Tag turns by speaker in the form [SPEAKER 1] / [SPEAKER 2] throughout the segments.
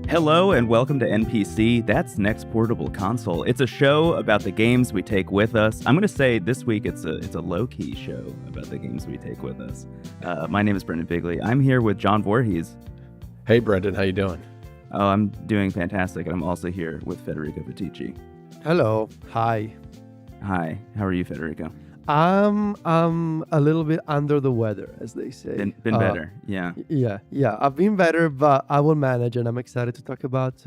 [SPEAKER 1] Hello and welcome to NPC, that's Next Portable Console. It's a show about the games we take with us. I'm going to say this week it's a low-key show about the games we take with us. My name is Brendan Bigley. I'm here with John Voorhees.
[SPEAKER 2] Hey Brendan, how you doing?
[SPEAKER 1] Oh, I'm doing fantastic. And I'm also here with Federico Federico.
[SPEAKER 3] Hello. Hi.
[SPEAKER 1] Hi, how are you, Federico?
[SPEAKER 3] I'm a little bit under the weather, as they say.
[SPEAKER 1] Been better, yeah.
[SPEAKER 3] Yeah. I've been better, but I will manage, and I'm excited to talk about,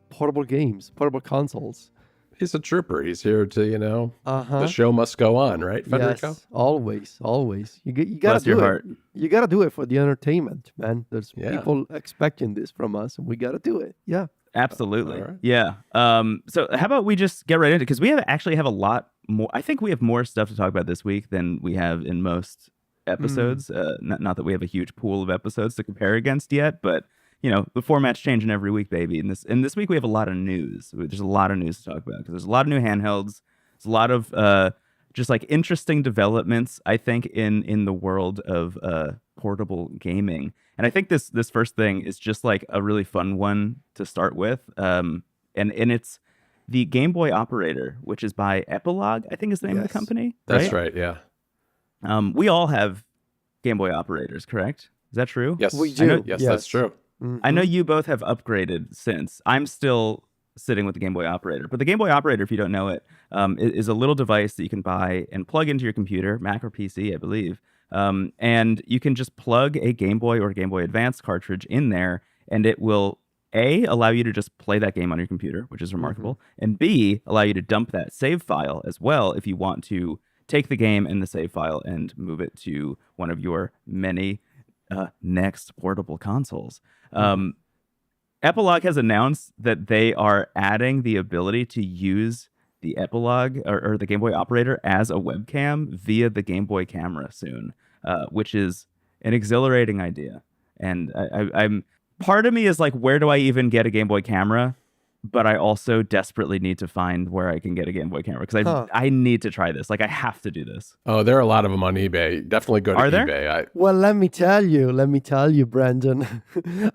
[SPEAKER 3] portable games, portable consoles.
[SPEAKER 2] He's a trooper. He's here to,
[SPEAKER 3] Uh-huh.
[SPEAKER 2] the show must go on, right, Federico?
[SPEAKER 3] Yes, always. You gotta
[SPEAKER 1] Bless your
[SPEAKER 3] do
[SPEAKER 1] heart.
[SPEAKER 3] it. You gotta do it for the entertainment, man. There's
[SPEAKER 2] Yeah.
[SPEAKER 3] people expecting this from us, and we gotta do it. Yeah.
[SPEAKER 1] Absolutely.
[SPEAKER 2] All right.
[SPEAKER 1] Yeah. So how about we just get right into it? Because we actually have a lot more. I think we have more stuff to talk about this week than we have in most episodes. Not that we have a huge pool of episodes to compare against yet, but the format's changing every week, baby. And this week we have a lot of news. There's a lot of news to talk about because there's a lot of new handhelds. There's a lot of just like interesting developments, I think, in the world of portable gaming. And I think this first thing is just like a really fun one to start with. And it's the Game Boy Operator, which is by Epilogue, I think is the name of the company.
[SPEAKER 2] That's right, yeah.
[SPEAKER 1] We all have Game Boy Operators, correct? Is that true?
[SPEAKER 2] Yes,
[SPEAKER 3] We do.
[SPEAKER 2] Yes,
[SPEAKER 3] Yes.
[SPEAKER 2] that's true.
[SPEAKER 3] Mhm.
[SPEAKER 1] I know you both have upgraded since. I'm still sitting with the Game Boy Operator. But the Game Boy Operator, if you don't know it, is a little device that you can buy and plug into your computer, Mac or PC, I believe. And you can just plug a Game Boy or Game Boy Advance cartridge in there, and it will, A, allow you to just play that game on your computer, which is remarkable, and B, allow you to dump that save file as well if you want to take the game and the save file and move it to one of your many next portable consoles. Epilogue has announced that they are adding the ability to use the Epilogue or the Game Boy Operator as a webcam via the Game Boy camera soon, which is an exhilarating idea. And I'm part of me is like, where do I even get a Game Boy camera? But I also desperately need to find where I can get a Game Boy camera because I need to try this. Like, I have to do this.
[SPEAKER 2] Oh, there are a lot of them on eBay. Definitely go to
[SPEAKER 1] Are there?
[SPEAKER 2] eBay.
[SPEAKER 3] Well, let me tell you, Brandon.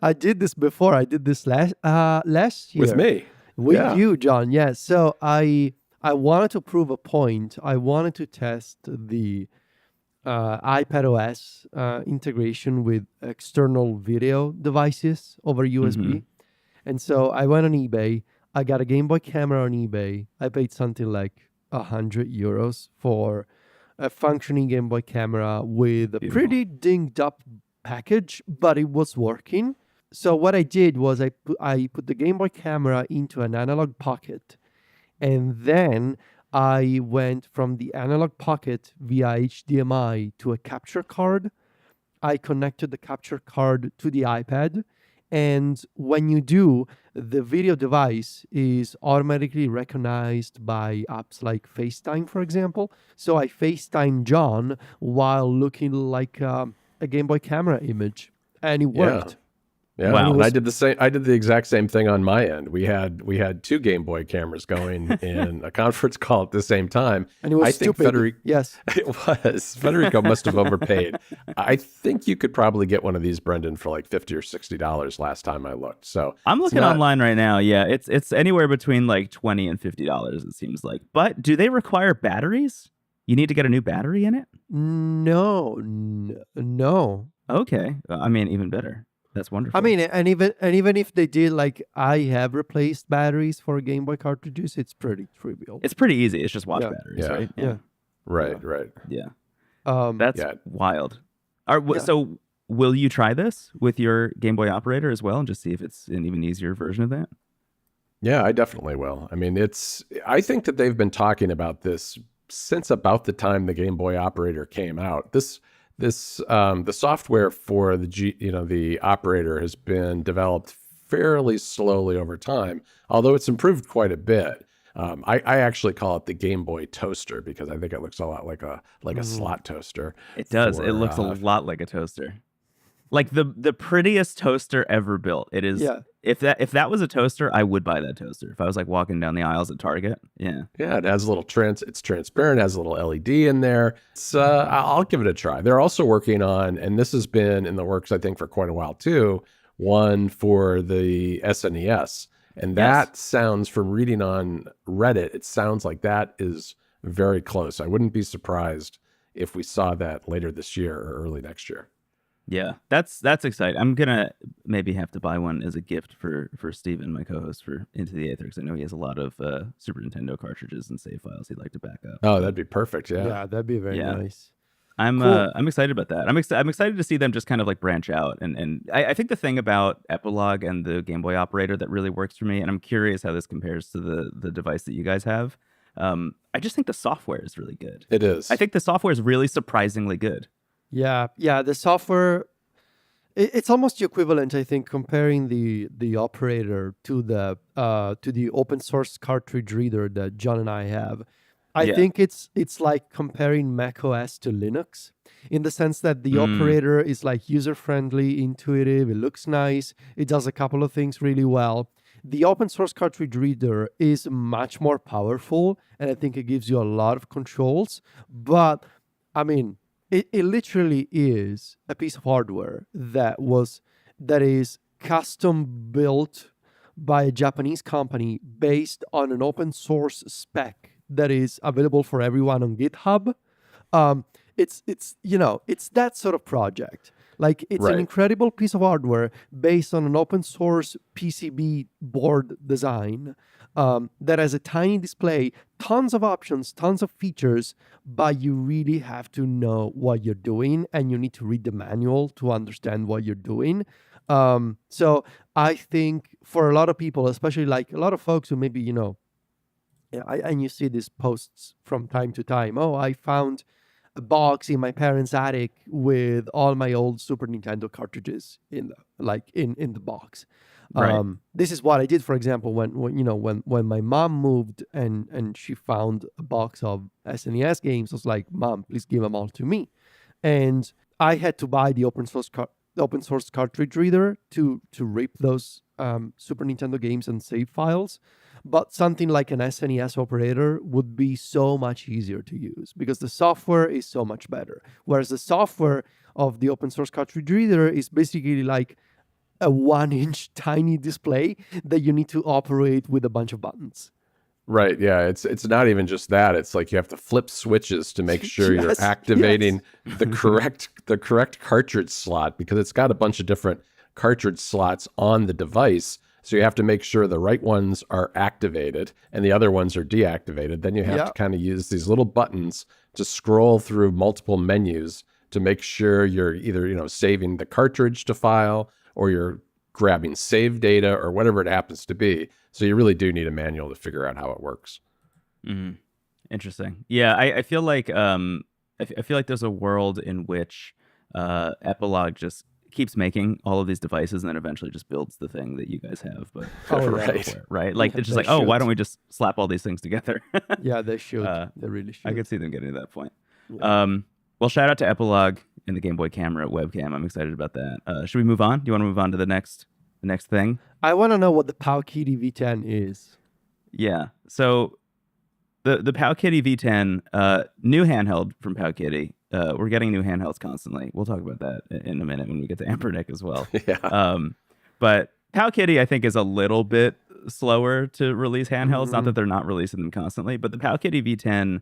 [SPEAKER 3] I did this before. I did this last year.
[SPEAKER 2] With me.
[SPEAKER 3] With
[SPEAKER 2] Yeah.
[SPEAKER 3] you, John. Yes. So I wanted to prove a point. I wanted to test the iPad OS integration with external video devices over USB. And so I went on eBay. I got a Game Boy camera on eBay. I paid something like €100 for a functioning Game Boy camera with a
[SPEAKER 1] Beautiful.
[SPEAKER 3] pretty dinged up package, but it was working. So what I did was I put the Game Boy camera into an analog pocket, and then I went from the analog pocket via HDMI to a capture card. I connected the capture card to the iPad, and when you do, the video device is automatically recognized by apps like FaceTime, for example. So I FaceTime John while looking like a Game Boy camera image, and it worked.
[SPEAKER 2] Yeah,
[SPEAKER 1] Wow.
[SPEAKER 2] and I did the same. I did the exact same thing on my end. We had two Game Boy cameras going in a conference call at the same time.
[SPEAKER 3] And it was
[SPEAKER 2] I think
[SPEAKER 3] stupid.
[SPEAKER 2] Federico.
[SPEAKER 3] Yes.
[SPEAKER 2] It was. Federico must have overpaid. I think you could probably get one of these, Brendan, for like $50 or $60 last time I looked. So
[SPEAKER 1] I'm
[SPEAKER 2] it's
[SPEAKER 1] looking
[SPEAKER 2] not-
[SPEAKER 1] online right now. Yeah, it's anywhere between like $20 and $50, it seems like. But do they require batteries? You need to get a new battery in it?
[SPEAKER 3] No.
[SPEAKER 1] Okay. I mean, even better. That's wonderful.
[SPEAKER 3] I mean, and even if they did, like, I have replaced batteries for Game Boy cartridges, it's pretty trivial.
[SPEAKER 1] it's pretty easy. It's just watch
[SPEAKER 3] Yeah.
[SPEAKER 1] batteries,
[SPEAKER 2] Yeah.
[SPEAKER 1] right?
[SPEAKER 3] Yeah.
[SPEAKER 2] Right.
[SPEAKER 1] Yeah.
[SPEAKER 3] Um,
[SPEAKER 1] That's
[SPEAKER 2] Yeah.
[SPEAKER 1] wild.
[SPEAKER 3] Yeah.
[SPEAKER 1] So will you try this with your Game Boy Operator as well and just see if it's an even easier version of that?
[SPEAKER 2] Yeah, I definitely will. I mean, I think that they've been talking about this since about the time the Game Boy Operator came out. The software for the operator has been developed fairly slowly over time, although it's improved quite a bit. I actually call it the Game Boy Toaster because I think it looks a lot like a slot toaster.
[SPEAKER 1] It does.
[SPEAKER 2] for,
[SPEAKER 1] It looks a lot like a toaster. Like the prettiest toaster ever built. It is.
[SPEAKER 3] Yeah.
[SPEAKER 1] If that was a toaster, I would buy that toaster. If I was like walking down the aisles at Target. Yeah.
[SPEAKER 2] Yeah, it has a little it's transparent, has a little LED in there. It's I'll give it a try. They're also working on, and this has been in the works, I think, for quite a while too, one for the SNES. And that sounds, from reading on Reddit, it sounds like that is very close. I wouldn't be surprised if we saw that later this year or early next year.
[SPEAKER 1] Yeah, that's exciting. I'm gonna maybe have to buy one as a gift for Steven, my co-host for Into the Aether, because I know he has a lot of Super Nintendo cartridges and save files he'd like to back up.
[SPEAKER 2] Oh, that'd be perfect. Yeah,
[SPEAKER 3] Yeah, that'd be very nice.
[SPEAKER 1] I'm
[SPEAKER 3] Cool.
[SPEAKER 1] I'm excited about that. I'm excited to see them just kind of like branch out, and I think the thing about Epilogue and the Game Boy Operator that really works for me, and I'm curious how this compares to the device that you guys have. I just think the software is really good.
[SPEAKER 2] It is.
[SPEAKER 1] I think the software is really surprisingly good.
[SPEAKER 3] Yeah, the software, it's almost the equivalent, I think, comparing the operator to the open source cartridge reader that John and I have. I think it's like comparing Mac OS to Linux, in the sense that the operator is like user friendly, intuitive, it looks nice, it does a couple of things really well. The open source cartridge reader is much more powerful, and I think it gives you a lot of controls. But I mean, it literally is a piece of hardware that is custom built by a Japanese company based on an open source spec that is available for everyone on GitHub. It's that sort of project. Like, it's an incredible piece of hardware based on an open source PCB board design that has a tiny display, tons of options, tons of features, but you really have to know what you're doing, and you need to read the manual to understand what you're doing. So I think for a lot of people, especially like a lot of folks who maybe, and you see these posts from time to time. Oh, I found a box in my parents' attic with all my old Super Nintendo cartridges in the box.
[SPEAKER 1] Right.
[SPEAKER 3] This is what I did, for example, when my mom moved and she found a box of SNES games. I was like, Mom, please give them all to me. And I had to buy the open source cartridge reader to rip those Super Nintendo games and save files. But something like an SNES operator would be so much easier to use because the software is so much better. Whereas the software of the open source cartridge reader is basically like a 1-inch tiny display that you need to operate with a bunch of buttons.
[SPEAKER 2] Right. Yeah. It's not even just that. It's like you have to flip switches to make sure you're activating the correct cartridge slot, because it's got a bunch of different cartridge slots on the device. So you have to make sure the right ones are activated and the other ones are deactivated. Then you have to kind of use these little buttons to scroll through multiple menus to make sure you're either, saving the cartridge to file, or you're grabbing save data, or whatever it happens to be. So you really do need a manual to figure out how it works.
[SPEAKER 1] Mm-hmm. Interesting. Yeah, I feel like I feel like there's a world in which Epilogue just keeps making all of these devices and then eventually just builds the thing that you guys have. But right? Like, it's just like, why don't we just slap all these things together?
[SPEAKER 3] Yeah, they should. They really should.
[SPEAKER 1] I could see them getting to that point. Yeah. Well, shout out to Epilogue and the Game Boy camera webcam. I'm excited about that. Should we move on? Do you want to move on to the next thing?
[SPEAKER 3] I want to know what the Powkiddy V10 is.
[SPEAKER 1] Yeah. So the Powkiddy V10, new handheld from Powkiddy. We're getting new handhelds constantly. We'll talk about that in a minute when we get to Ampernick as well.
[SPEAKER 2] Yeah.
[SPEAKER 1] But Powkiddy, I think, is a little bit slower to release handhelds. Mm-hmm. Not that they're not releasing them constantly, but the Powkiddy V10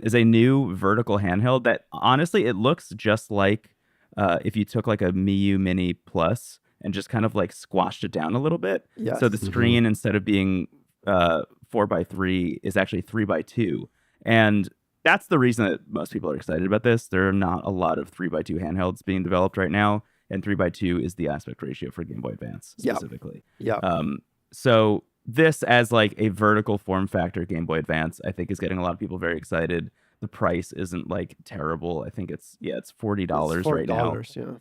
[SPEAKER 1] is a new vertical handheld that, honestly, it looks just like if you took like a Miu Mini Plus and just kind of like squashed it down a little bit.
[SPEAKER 3] Yes.
[SPEAKER 1] So the screen, instead of being 4x3, is actually 3x2. And that's the reason that most people are excited about this. There are not a lot of 3x2 handhelds being developed right now, and 3x2 is the aspect ratio for Game Boy Advance specifically.
[SPEAKER 3] Yeah.
[SPEAKER 1] So this, as like a vertical form factor Game Boy Advance, I think is getting a lot of people very excited. The price isn't like terrible. I think it's $40 right now.
[SPEAKER 3] Yeah.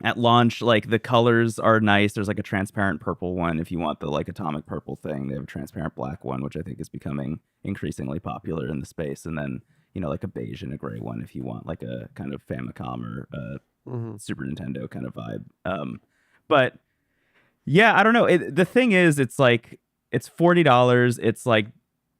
[SPEAKER 1] At launch, like, the colors are nice. There's like a transparent purple one if you want the like atomic purple thing. They have a transparent black one, which I think is becoming increasingly popular in the space. And then, like a beige and a gray one if you want like a kind of Famicom or Super Nintendo kind of vibe. But yeah, I don't know. The thing is, it's like, it's $40. It's like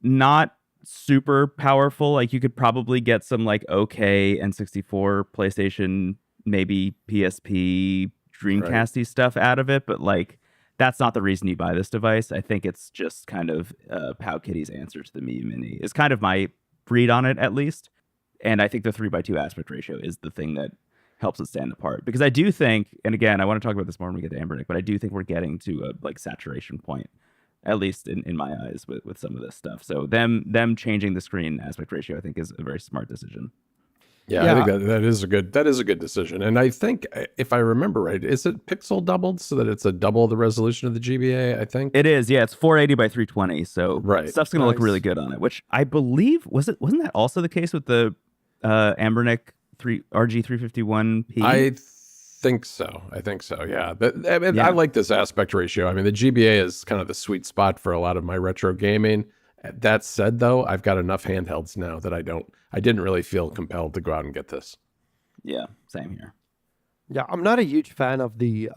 [SPEAKER 1] not super powerful. Like, you could probably get some like OK N64, PlayStation, maybe PSP Dreamcasty stuff out of it, but like that's not the reason you buy this device. I think it's just kind of Powkitty's answer to the Mii Mini is kind of my read on it, at least. And I think the 3:2 aspect ratio is the thing that helps it stand apart, because I do think, and again, I want to talk about this more when we get to Ambernick, but I do think we're getting to a like saturation point, at least in my eyes, with some of this stuff. So them changing the screen aspect ratio, I think, is a very smart decision.
[SPEAKER 2] Yeah, I think that is a good decision. And I think, if I remember right, is it pixel doubled so that it's a double the resolution of the GBA, I think?
[SPEAKER 1] It is, yeah. It's 480 by 320, so stuff's going to look really good on it, which I believe, wasn't that also the case with the Ambernick RG351P?
[SPEAKER 2] I think so, yeah. But I like this aspect ratio. I mean, the GBA is kind of the sweet spot for a lot of my retro gaming. That said, though, I've got enough handhelds now that I didn't really feel compelled to go out and get this.
[SPEAKER 1] Yeah, same here.
[SPEAKER 3] Yeah, I'm not a huge fan of the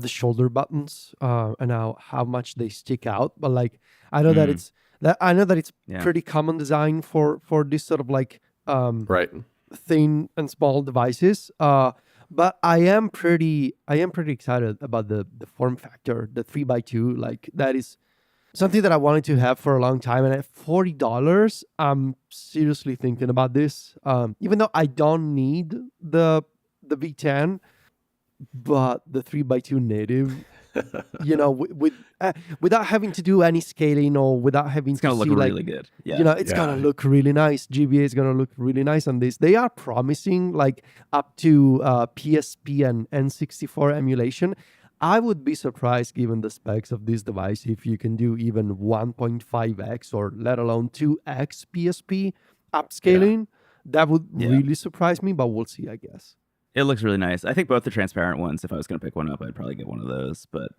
[SPEAKER 3] shoulder buttons and how much they stick out, but like I know that it's pretty common design for this sort of like thin and small devices. But I am pretty excited about the form factor, the 3x2. Like that is something that I wanted to have for a long time, and at $40, I'm seriously thinking about this. Even though I don't need the V10, but the 3x2 native, without having to do any scaling or without having
[SPEAKER 1] it's gonna look really good. Yeah,
[SPEAKER 3] it's gonna look really nice. GBA is gonna look really nice on this. They are promising like up to PSP and N64 emulation. I would be surprised, given the specs of this device, if you can do even 1.5x or let alone 2x PSP upscaling. That would really surprise me, but we'll see, I guess.
[SPEAKER 1] It looks really nice. I think both the transparent ones, if I was going to pick one up, I'd probably get one of those. But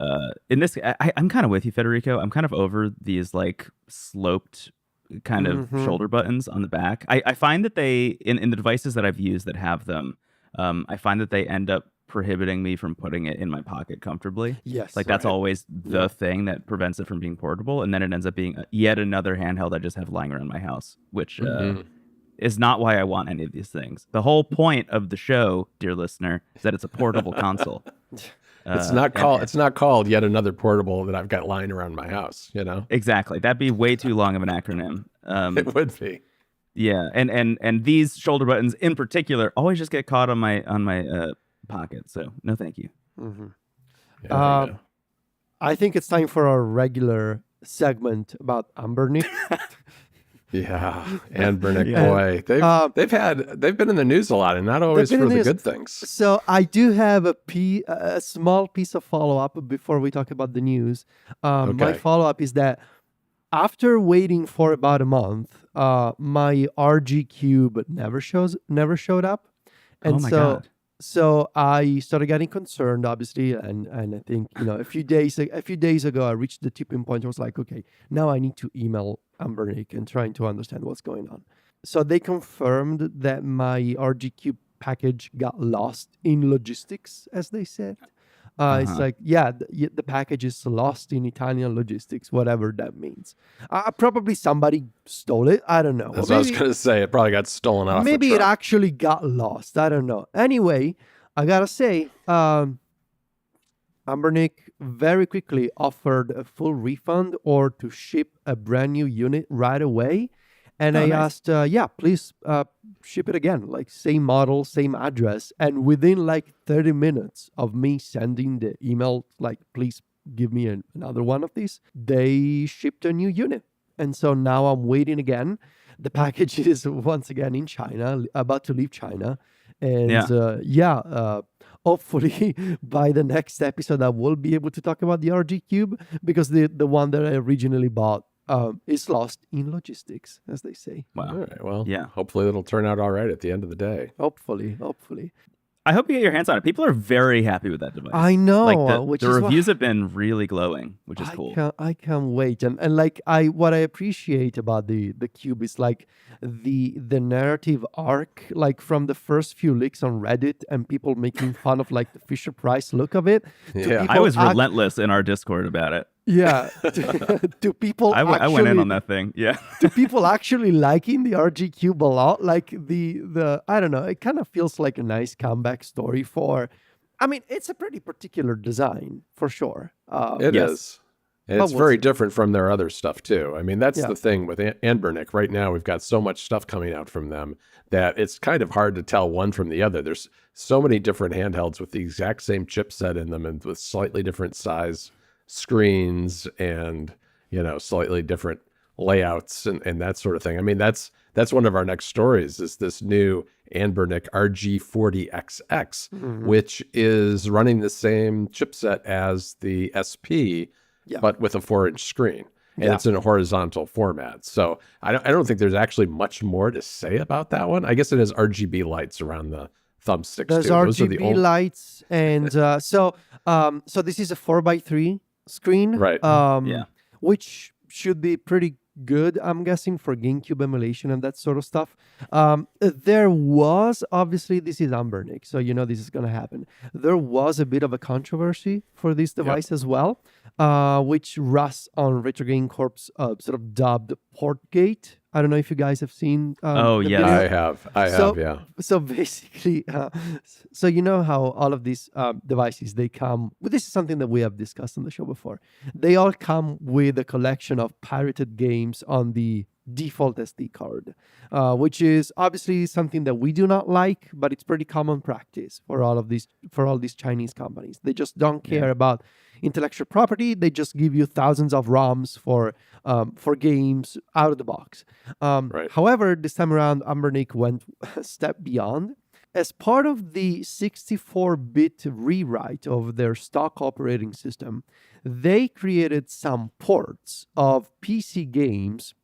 [SPEAKER 1] in this, I'm kind of with you, Federico. I'm kind of over these like sloped kind of shoulder buttons on the back. I find that they, in the devices that I've used that have them, I find that they end up prohibiting me from putting it in my pocket comfortably.
[SPEAKER 3] Yes.
[SPEAKER 1] Like that's always the thing that prevents it from being portable. And then it ends up being yet another handheld I just have lying around my house, which is not why I want any of these things. The whole point of the show, dear listener, is that it's a portable console.
[SPEAKER 2] It's not called yet another portable that I've got lying around my house,
[SPEAKER 1] Exactly. That'd be way too long of an acronym.
[SPEAKER 2] It would be.
[SPEAKER 1] Yeah, and these shoulder buttons in particular always just get caught on my pocket. So no, thank you.
[SPEAKER 3] I think it's time for our regular segment about Ambernick.
[SPEAKER 2] Yeah, Ambernick, boy, they've been in the news a lot, and not always for the good things.
[SPEAKER 3] So I do have a small piece of follow up before we talk about the news. My follow up is that after waiting for about a month, my RG Cube never showed up, and God. So I started getting concerned, obviously, and I think a few days ago I reached the tipping point. I was like, okay, now I need to email Ambernick and trying to understand what's going on. So they confirmed that my RG Cube package got lost in logistics, as they said. It's like, the package is lost in Italian logistics, whatever that means. Probably somebody stole it. I don't know.
[SPEAKER 2] That's what I was going to say. It probably got stolen off.
[SPEAKER 3] Maybe it actually got lost. I don't know. Anyway, I got to say, Ambernick very quickly offered a full refund or to ship a brand new unit right away. And I asked, please ship it again, like same model, same address. And within like 30 minutes of me sending the email, like, please give me another one of these, they shipped a new unit. And so now I'm waiting again. The package is once again in China, about to leave China. And hopefully by the next episode, I will be able to talk about the RG Cube, because the one that I originally bought is lost in logistics, as they say.
[SPEAKER 2] Wow. All right. Well, hopefully it'll turn out all right at the end of the day.
[SPEAKER 3] Hopefully.
[SPEAKER 1] I hope you get your hands on it. People are very happy with that device.
[SPEAKER 3] I know.
[SPEAKER 1] Like the reviews have been really glowing, which is cool.
[SPEAKER 3] I can't wait. And like what I appreciate about the Cube is like the narrative arc, like from the first few leaks on Reddit and people making fun of like the Fisher Price look of it.
[SPEAKER 2] Yeah,
[SPEAKER 1] I was relentless in our Discord about it.
[SPEAKER 3] Yeah, to people.
[SPEAKER 1] I went in on that thing. Yeah,
[SPEAKER 3] to people actually liking the RG Cube a lot, like the I don't know. It kind of feels like a nice comeback story for I mean, it's a pretty particular design for sure.
[SPEAKER 2] It
[SPEAKER 1] Yes.
[SPEAKER 2] is. And
[SPEAKER 3] But
[SPEAKER 2] it's
[SPEAKER 3] we'll
[SPEAKER 2] very
[SPEAKER 3] see.
[SPEAKER 2] different from their other stuff too. I mean, that's
[SPEAKER 3] Yeah.
[SPEAKER 2] the thing with Anbernic. Right now, we've got so much stuff coming out from them that it's kind of hard to tell one from the other. There's so many different handhelds with the exact same chipset in them and with slightly different size screens and, slightly different layouts and that sort of thing. I mean, that's one of our next stories is this new Anbernic RG40XX,
[SPEAKER 3] Mhm.
[SPEAKER 2] which is running the same chipset as the SP,
[SPEAKER 3] Yeah.
[SPEAKER 2] but with a 4-inch screen. And
[SPEAKER 3] Yeah.
[SPEAKER 2] it's in a horizontal format. So I don't think there's actually much more to say about that one. I guess it has RGB lights around the thumbsticks
[SPEAKER 3] There's
[SPEAKER 2] too. Those are the
[SPEAKER 3] RGB
[SPEAKER 2] old,
[SPEAKER 3] lights, and so this is a 4x3 screen,
[SPEAKER 2] Right.
[SPEAKER 1] Yeah.
[SPEAKER 3] which should be pretty good, I'm guessing, for GameCube emulation and that sort of stuff. There was, obviously, this is Anbernic, so this is going to happen. There was a bit of a controversy for this device as well, which Russ on Retro Game Corp's sort of dubbed Portgate. I don't know if you guys have seen
[SPEAKER 1] Oh,
[SPEAKER 3] the
[SPEAKER 1] yes.
[SPEAKER 3] video.
[SPEAKER 2] I have, yeah.
[SPEAKER 3] So basically, so you know how all of these devices, they come, this is something that we have discussed on the show before. They all come with a collection of pirated games on the default SD card, which is obviously something that we do not like, but it's pretty common practice for all these Chinese companies. They just don't care about intellectual property. They just give you thousands of ROMs for games out of the box.
[SPEAKER 2] Right.
[SPEAKER 3] However, this time around, Anbernic went a step beyond. As part of the 64-bit rewrite of their stock operating system, they created some ports of PC games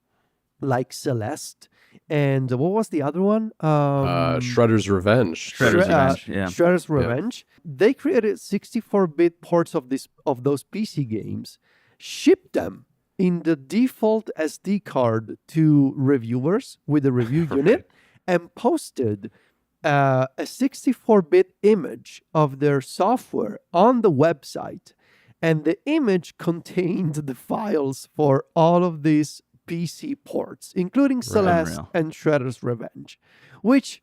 [SPEAKER 3] like Celeste and what was the other one?
[SPEAKER 2] Shredder's Revenge.
[SPEAKER 1] Shredder's Revenge, yeah.
[SPEAKER 3] Shredder's Revenge. They created 64-bit ports of those PC games, shipped them in the default SD card to reviewers with a review unit, and posted a 64-bit image of their software on the website. And the image contained the files for all of these PC ports, including Celeste
[SPEAKER 1] Unreal.
[SPEAKER 3] and Shredder's Revenge, which,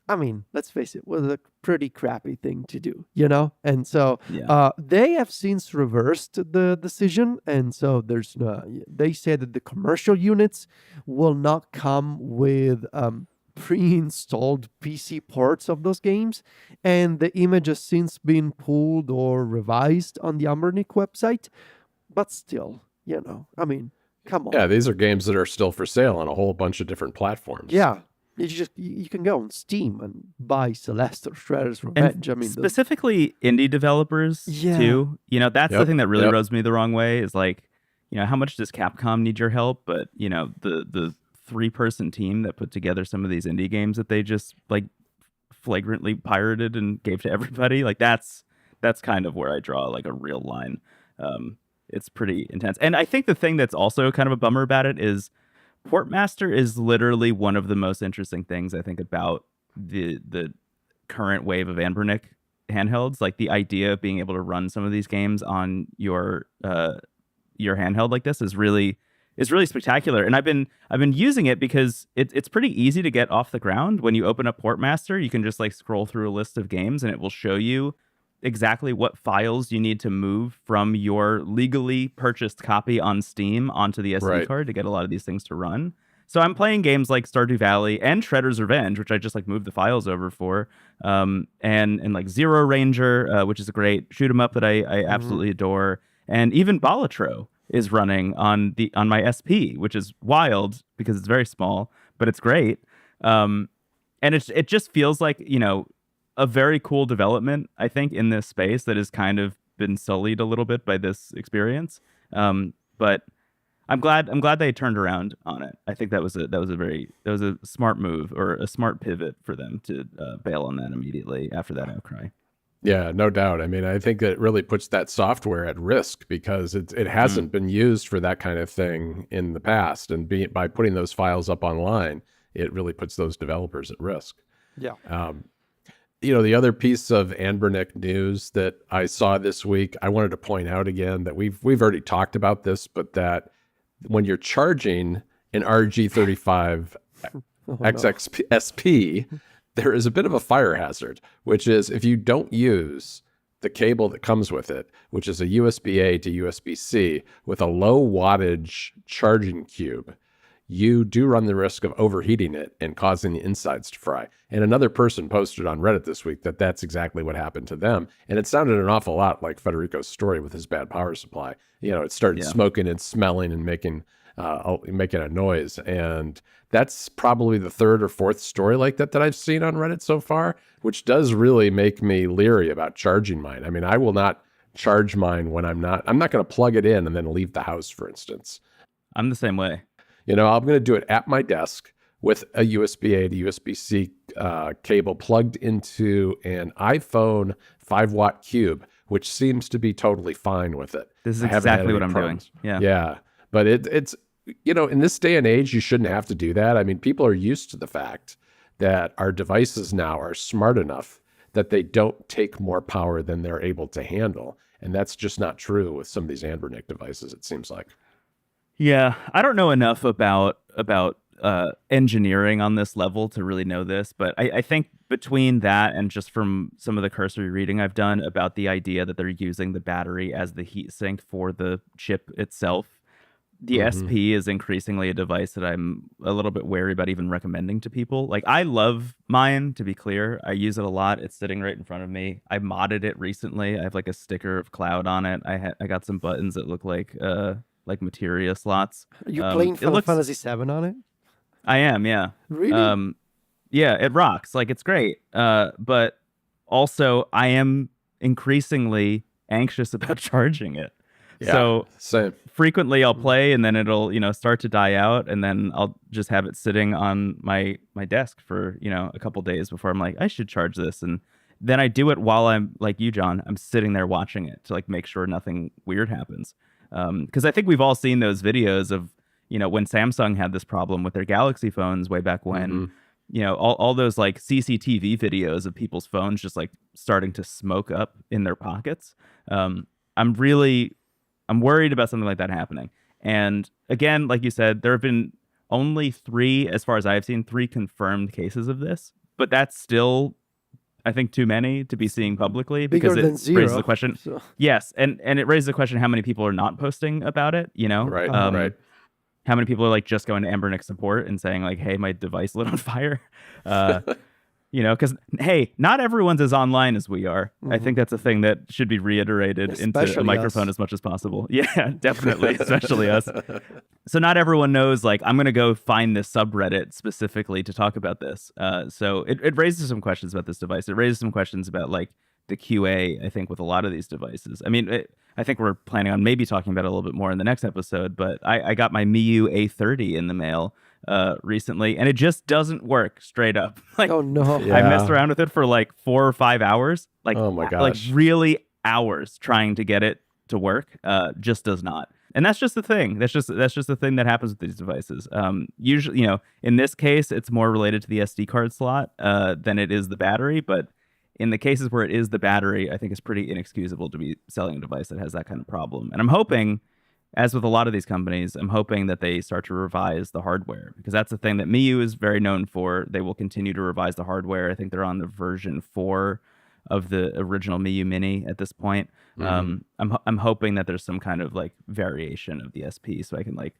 [SPEAKER 3] I mean, let's face it, was a pretty crappy thing to do, And so they have since reversed the decision, and so they say that the commercial units will not come with pre-installed PC ports of those games, and the image has since been pulled or revised on the Anbernic website. But still, I mean, come on.
[SPEAKER 2] Yeah, these are games that are still for sale on a whole bunch of different platforms.
[SPEAKER 3] Yeah. You can go on Steam and buy Celeste or Shredder's Revenge.
[SPEAKER 1] And specifically indie developers too. That's the thing that really rubs me the wrong way is like, how much does Capcom need your help? But the 3-person team that put together some of these indie games that they just like flagrantly pirated and gave to everybody, like that's kind of where I draw like a real line. It's pretty intense. And I think the thing that's also kind of a bummer about it is Portmaster is literally one of the most interesting things I think about the current wave of Anbernic handhelds. Like the idea of being able to run some of these games on your handheld like this is really spectacular. And I've been using it because it's pretty easy to get off the ground. When you open up Portmaster, you can just like scroll through a list of games and it will show you exactly what files you need to move from your legally purchased copy on Steam onto the SD card to get a lot of these things to run. So I'm playing games like Stardew Valley and Shredder's Revenge, which I just like moved the files over for, and like Zero Ranger, which is a great shoot 'em up that I absolutely adore, and even Balatro is running on my SP, which is wild because it's very small, but it's great. And it just feels like a very cool development, I think, in this space that has kind of been sullied a little bit by this experience. But I'm glad they turned around on it. I think that was a smart move or a smart pivot for them to bail on that immediately after that outcry.
[SPEAKER 2] Yeah, no doubt. I mean, I think that it really puts that software at risk because it hasn't been used for that kind of thing in the past, and by putting those files up online, it really puts those developers at risk.
[SPEAKER 3] Yeah.
[SPEAKER 2] The other piece of Anbernic news that I saw this week, I wanted to point out again that we've already talked about this, but that when you're charging an RG35 XXSP, there is a bit of a fire hazard, which is if you don't use the cable that comes with it, which is a USB-A to USB-C with a low wattage charging cube, you do run the risk of overheating it and causing the insides to fry. And another person posted on Reddit this week that that's exactly what happened to them. And it sounded an awful lot like Federico's story with his bad power supply. It started smoking and smelling and making a noise. And that's probably the third or fourth story like that I've seen on Reddit so far, which does really make me leery about charging mine. I mean, I will not charge mine when I'm not going to plug it in and then leave the house, for instance.
[SPEAKER 1] I'm the same way.
[SPEAKER 2] I'm going to do it at my desk with a USB-A to USB-C cable plugged into an iPhone 5-watt cube, which seems to be totally fine with it.
[SPEAKER 1] This is exactly what I'm doing. Yeah.
[SPEAKER 2] Yeah. But it's in this day and age, you shouldn't have to do that. I mean, people are used to the fact that our devices now are smart enough that they don't take more power than they're able to handle. And that's just not true with some of these Anbernic devices, it seems like.
[SPEAKER 1] Yeah, I don't know enough about engineering on this level to really know this, but I think between that and just from some of the cursory reading I've done about the idea that they're using the battery as the heat sink for the chip itself, the SP is increasingly a device that I'm a little bit wary about even recommending to people. Like, I love mine, to be clear. I use it a lot. It's sitting right in front of me. I modded it recently. I have like a sticker of Cloud on it. I got some buttons that look like materia slots.
[SPEAKER 3] Are you playing Final Fantasy VII on it?
[SPEAKER 1] I am, yeah.
[SPEAKER 3] Really?
[SPEAKER 1] Yeah, it rocks. Like, it's great. But also, I am increasingly anxious about charging it.
[SPEAKER 2] Yeah,
[SPEAKER 1] so
[SPEAKER 2] same.
[SPEAKER 1] Frequently I'll play and then it'll, start to die out, and then I'll just have it sitting on my desk for, a couple days before I'm like, I should charge this. And then I do it while I'm like you, John. I'm sitting there watching it to like make sure nothing weird happens. Because I think we've all seen those videos of, when Samsung had this problem with their Galaxy phones way back when, all those like CCTV videos of people's phones just like starting to smoke up in their pockets. I'm worried about something like that happening. And again, like you said, there have been only 3, as far as I've seen, 3 confirmed cases of this, but that's still, I think, too many to be seeing publicly, because it raises the question. So. Yes, and it raises the question: how many people are not posting about it?
[SPEAKER 2] Right. Right.
[SPEAKER 1] How many people are like just going to Anbernic support and saying like, "Hey, my device lit on fire." Because hey, not everyone's as online as we are. I think that's a thing that should be reiterated
[SPEAKER 3] especially
[SPEAKER 1] into a microphone
[SPEAKER 3] us.
[SPEAKER 1] As much as possible. Yeah, definitely, especially us. So not everyone knows, like, I'm going to go find this subreddit specifically to talk about this. So it raises some questions about this device. It raises some questions about like the QA, I think, with a lot of these devices. I mean, I think we're planning on maybe talking about it a little bit more in the next episode, but I got my MIUI A30 in the mail recently, and it just doesn't work straight up. Like,
[SPEAKER 3] oh no.
[SPEAKER 1] I messed around with it for like 4 or 5 hours. Like,
[SPEAKER 2] oh my gosh.
[SPEAKER 1] Like really hours trying to get it to work. Just does not. And that's just the thing. That's just the thing that happens with these devices. Usually, in this case, it's more related to the SD card slot than it is the battery. But in the cases where it is the battery, I think it's pretty inexcusable to be selling a device that has that kind of problem. And I'm hoping, as with a lot of these companies, I'm hoping that they start to revise the hardware, because that's the thing that MIUI is very known for. They will continue to revise the hardware. I think they're on the version 4 of the original MIUI Mini at this point. I'm hoping that there's some kind of like variation of the SP, so I can like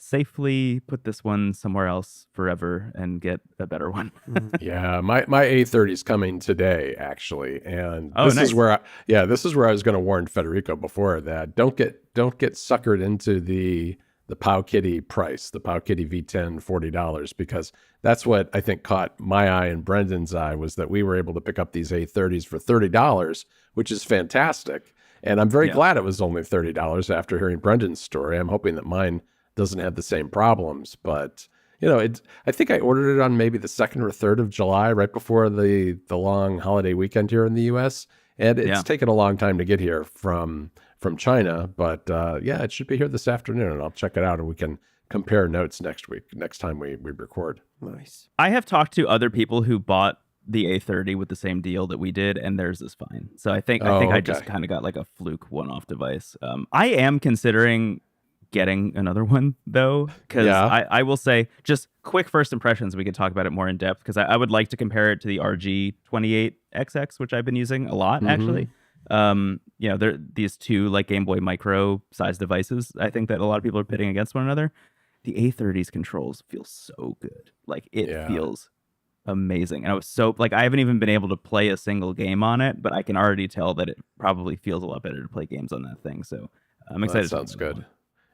[SPEAKER 1] safely put this one somewhere else forever and get a better one.
[SPEAKER 2] Yeah, my A30 is coming today, actually, and
[SPEAKER 1] nice.
[SPEAKER 2] This is where I was going to warn Federico before that don't get suckered into the Powkitty price, the Powkitty V10 $40, because that's what I think caught my eye and Brendan's eye, was that we were able to pick up these A30s for $30, which is fantastic, and I'm very glad it was only $30 after hearing Brendan's story. I'm hoping that mine doesn't have the same problems, but I think I ordered it on maybe the 2nd or 3rd of July, right before the long holiday weekend here in the US, and it's taken a long time to get here from China, but it should be here this afternoon, and I'll check it out, and we can compare notes next time we record.
[SPEAKER 3] Nice.
[SPEAKER 1] I have talked to other people who bought the A30 with the same deal that we did, and theirs is fine. So I think I just kind of got like a fluke one-off device. I am considering getting another one though, because
[SPEAKER 2] Yeah.
[SPEAKER 1] I will say just quick first impressions. We could talk about it more in depth because I would like to compare it to the RG28XX, which I've been using a lot actually. They're these two like Game Boy Micro size devices. I think that a lot of people are pitting against one another. The A30's controls feel so good. Like it feels amazing. And I was so like I haven't even been able to play a single game on it, but I can already tell that it probably feels a lot better to play games on that thing. So I'm excited.
[SPEAKER 2] That sounds good.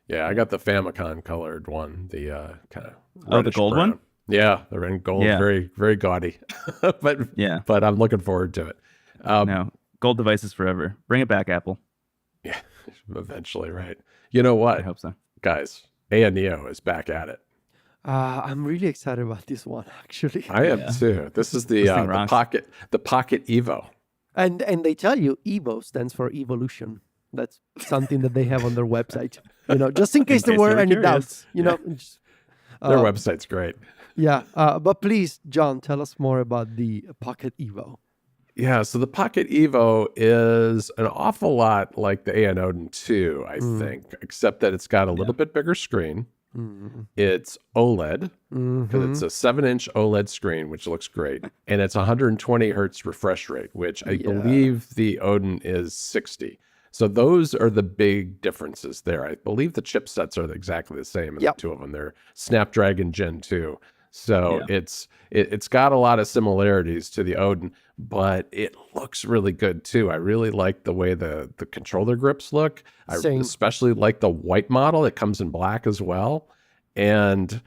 [SPEAKER 2] Yeah, I got the Famicom colored one, the kind of
[SPEAKER 1] the gold
[SPEAKER 2] brown
[SPEAKER 1] one.
[SPEAKER 2] Yeah, they're in gold, very very gaudy, but I'm looking forward to it.
[SPEAKER 1] No, gold devices forever. Bring it back, Apple.
[SPEAKER 2] Yeah, eventually, right? You know what?
[SPEAKER 1] I hope so,
[SPEAKER 2] guys. Neo is back at it.
[SPEAKER 3] I'm really excited about this one, actually.
[SPEAKER 2] I am too. This is the Pocket Evo,
[SPEAKER 3] and they tell you Evo stands for evolution. That's something that they have on their website. Just in case there were any doubts. Their
[SPEAKER 2] website's great.
[SPEAKER 3] Yeah, but please, John, tell us more about the Pocket Evo.
[SPEAKER 2] Yeah, so the Pocket Evo is an awful lot like the AN Odin 2, I think, except that it's got a little bit bigger screen. It's OLED, because it's a 7-inch OLED screen, which looks great. And it's 120 hertz refresh rate, which I believe the Odin is 60. So those are the big differences there. I believe the chipsets are exactly the same in the two of them. They're Snapdragon Gen 2. So it's got a lot of similarities to the Odin, but it looks really good too. I really like the way the controller grips look.
[SPEAKER 3] Same.
[SPEAKER 2] I especially like the white model. It comes in black as well. And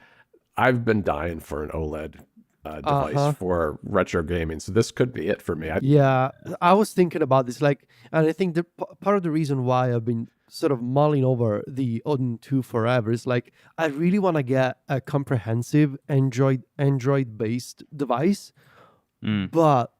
[SPEAKER 2] I've been dying for an OLED device for retro gaming. So this could be it for me.
[SPEAKER 3] I was thinking about this, and I think part of the reason why I've been sort of mulling over the Odin 2 forever is I really want to get a comprehensive Android-based device, but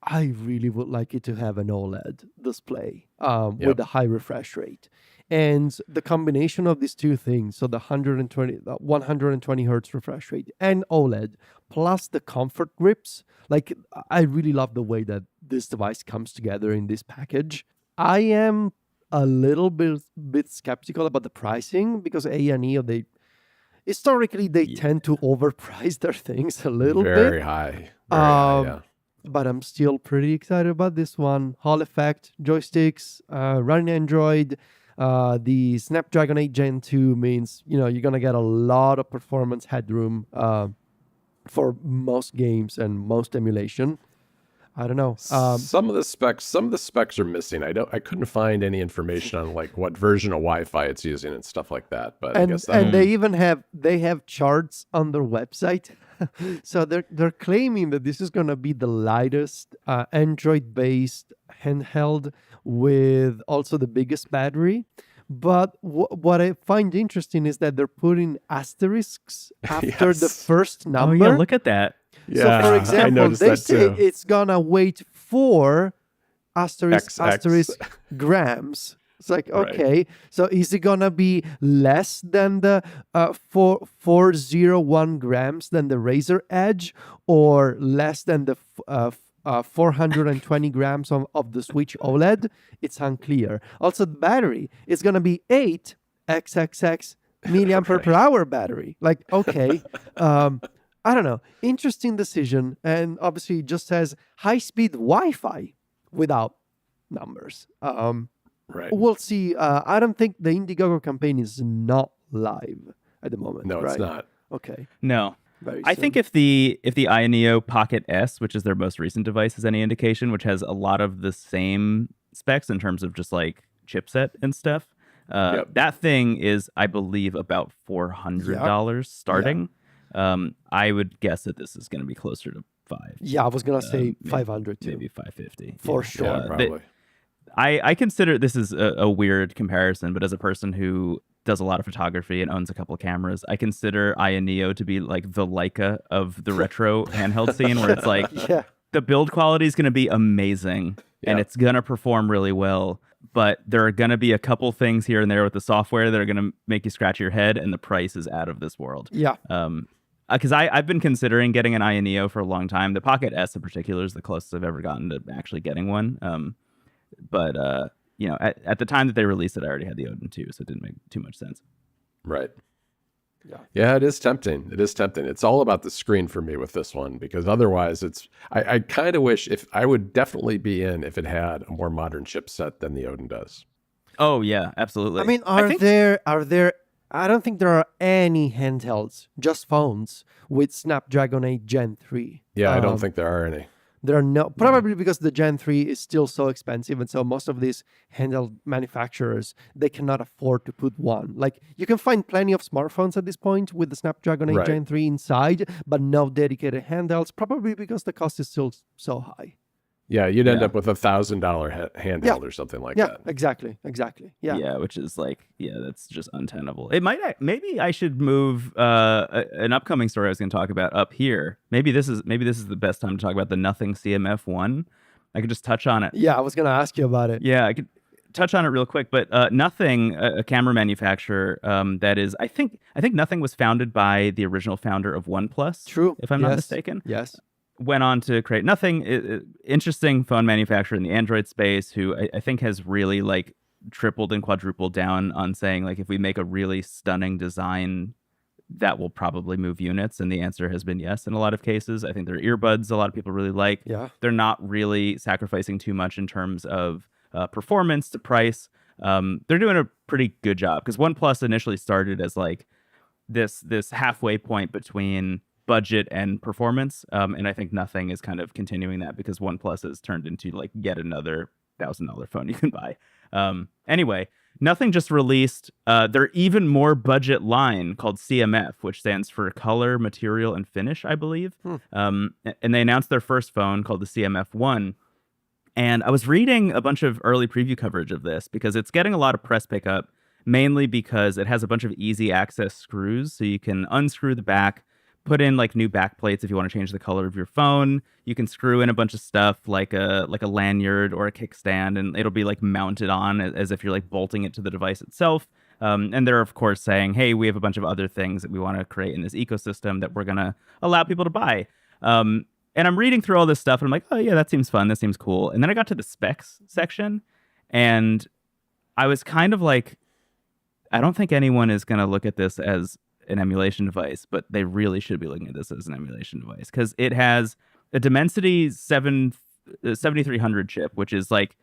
[SPEAKER 3] I really would like it to have an OLED display with a high refresh rate. And the combination of these two things, so the 120 hertz refresh rate and OLED, plus the comfort grips, I really love the way that this device comes together in this package. I am a little bit skeptical about the pricing because A&E, they historically tend to overprice their things a little bit.
[SPEAKER 2] Very high. Very high, yeah.
[SPEAKER 3] But I'm still pretty excited about this one. Hall effect, joysticks, running Android. The Snapdragon 8 Gen 2 means, you're going to get a lot of performance headroom for most games and most emulation. I don't know.
[SPEAKER 2] Some of the specs are missing. I couldn't find any information on what version of Wi-Fi it's using and stuff like that. But I guess
[SPEAKER 3] they even have charts on their website. So they're claiming that this is going to be the lightest Android-based handheld with also the biggest battery. But what I find interesting is that they're putting asterisks after the first number.
[SPEAKER 1] Oh yeah, look at that.
[SPEAKER 2] Yeah,
[SPEAKER 3] so for example, they say
[SPEAKER 2] too.
[SPEAKER 3] it's gonna wait for asterisk grams. It's okay, so is it gonna be less than the 401 grams than the Razer Edge, or less than the 420 grams of the Switch OLED? It's unclear. Also, the battery is gonna be 8 XXX milliampere per hour battery. Okay. I don't know. Interesting decision. And obviously it just says high-speed Wi-Fi without numbers.
[SPEAKER 2] Right.
[SPEAKER 3] We'll see. I don't think the Indiegogo campaign is not live at the moment.
[SPEAKER 2] No,
[SPEAKER 3] right?
[SPEAKER 2] it's not.
[SPEAKER 3] Okay.
[SPEAKER 1] No.
[SPEAKER 3] Very
[SPEAKER 1] I
[SPEAKER 3] soon.
[SPEAKER 1] think if the Neo Pocket S, which is their most recent device, is any indication, which has a lot of the same specs in terms of just chipset and stuff, that thing is, I believe, about $400 starting.
[SPEAKER 3] Yeah.
[SPEAKER 1] I would guess that this is going to be closer to 5.
[SPEAKER 3] Yeah, I was gonna say 500 too.
[SPEAKER 1] Maybe 550
[SPEAKER 3] for sure.
[SPEAKER 2] Yeah, probably.
[SPEAKER 1] I consider this is a weird comparison, but as a person who does a lot of photography and owns a couple of cameras, I consider Aya Neo to be like the Leica of the retro handheld scene, where it's the build quality is going to be amazing and it's going to perform really well. But there are going to be a couple things here and there with the software that are going to make you scratch your head, and the price is out of this world.
[SPEAKER 3] Yeah.
[SPEAKER 1] Because I've been considering getting an Aya Neo for a long time. The Pocket S in particular is the closest I've ever gotten to actually getting one. But at the time that they released it, I already had the Odin 2, so it didn't make too much sense.
[SPEAKER 2] Right.
[SPEAKER 3] Yeah.
[SPEAKER 2] Yeah, it is tempting. It is tempting. It's all about the screen for me with this one, because otherwise I kind of wish if I would definitely be in if it had a more modern chipset than the Odin does.
[SPEAKER 1] Oh yeah, absolutely.
[SPEAKER 3] I mean,
[SPEAKER 1] I
[SPEAKER 3] are
[SPEAKER 1] think
[SPEAKER 3] there I don't think there are any handhelds, just phones with Snapdragon 8 Gen 3.
[SPEAKER 2] Yeah, I don't think there are any.
[SPEAKER 3] There are no, probably because the Gen 3 is still so expensive. And so most of these handheld manufacturers, they cannot afford to put one. Like, you can find plenty of smartphones at this point with the Snapdragon 8
[SPEAKER 2] Right.
[SPEAKER 3] Gen 3 inside, but no dedicated handhelds, probably because the cost is still so high.
[SPEAKER 2] Yeah, you'd end
[SPEAKER 1] Yeah.
[SPEAKER 2] up with $1,000 handheld or something like
[SPEAKER 3] Yeah,
[SPEAKER 2] that.
[SPEAKER 3] exactly. Yeah.
[SPEAKER 1] which is like, that's just untenable. It might, maybe I should move an upcoming story I was going to talk about up here. Maybe this is the best time to talk about the Nothing CMF1. I could just touch on it.
[SPEAKER 3] Yeah, I was going to ask you about it.
[SPEAKER 1] Yeah, I could touch on it real quick, but Nothing, a camera manufacturer that is, I think Nothing was founded by the original founder of OnePlus.
[SPEAKER 3] True.
[SPEAKER 1] if I'm not mistaken.
[SPEAKER 3] Yes.
[SPEAKER 1] Went on to create Nothing, interesting phone manufacturer in the Android space, who I think has really like tripled and quadrupled down on saying, like, if we make a really stunning design, that will probably move units. And the answer has been yes in a lot of cases. I think their earbuds a lot of people really like.
[SPEAKER 3] Yeah.
[SPEAKER 1] They're not really sacrificing too much in terms of performance to price. They're doing a pretty good job, because OnePlus initially started as like this halfway point between budget and performance, and I think Nothing is kind of continuing that, because OnePlus has turned into like yet another $1,000 phone you can buy. Anyway, Nothing just released their even more budget line called CMF, which stands for Color, Material, and Finish, I believe. And they announced their first phone called the CMF1. And I was reading a bunch of early preview coverage of this, because it's getting a lot of press pickup, mainly because it has a bunch of easy access screws, so you can unscrew the back, put in like new back plates if you want to change the color of your phone. You can screw in a bunch of stuff like a lanyard or a kickstand, and it'll be like mounted on as if you're like bolting it to the device itself. And they're of course saying, hey, we have a bunch of other things that we want to create in this ecosystem that we're gonna allow people to buy. And I'm reading through all this stuff, and I'm like, oh yeah, that seems fun, that seems cool. And then I got to the specs section, and I was kind of like, I don't think anyone is gonna look at this as an emulation device, but they really should be looking at this as an emulation device, because it has a Dimensity 7300 chip, which is like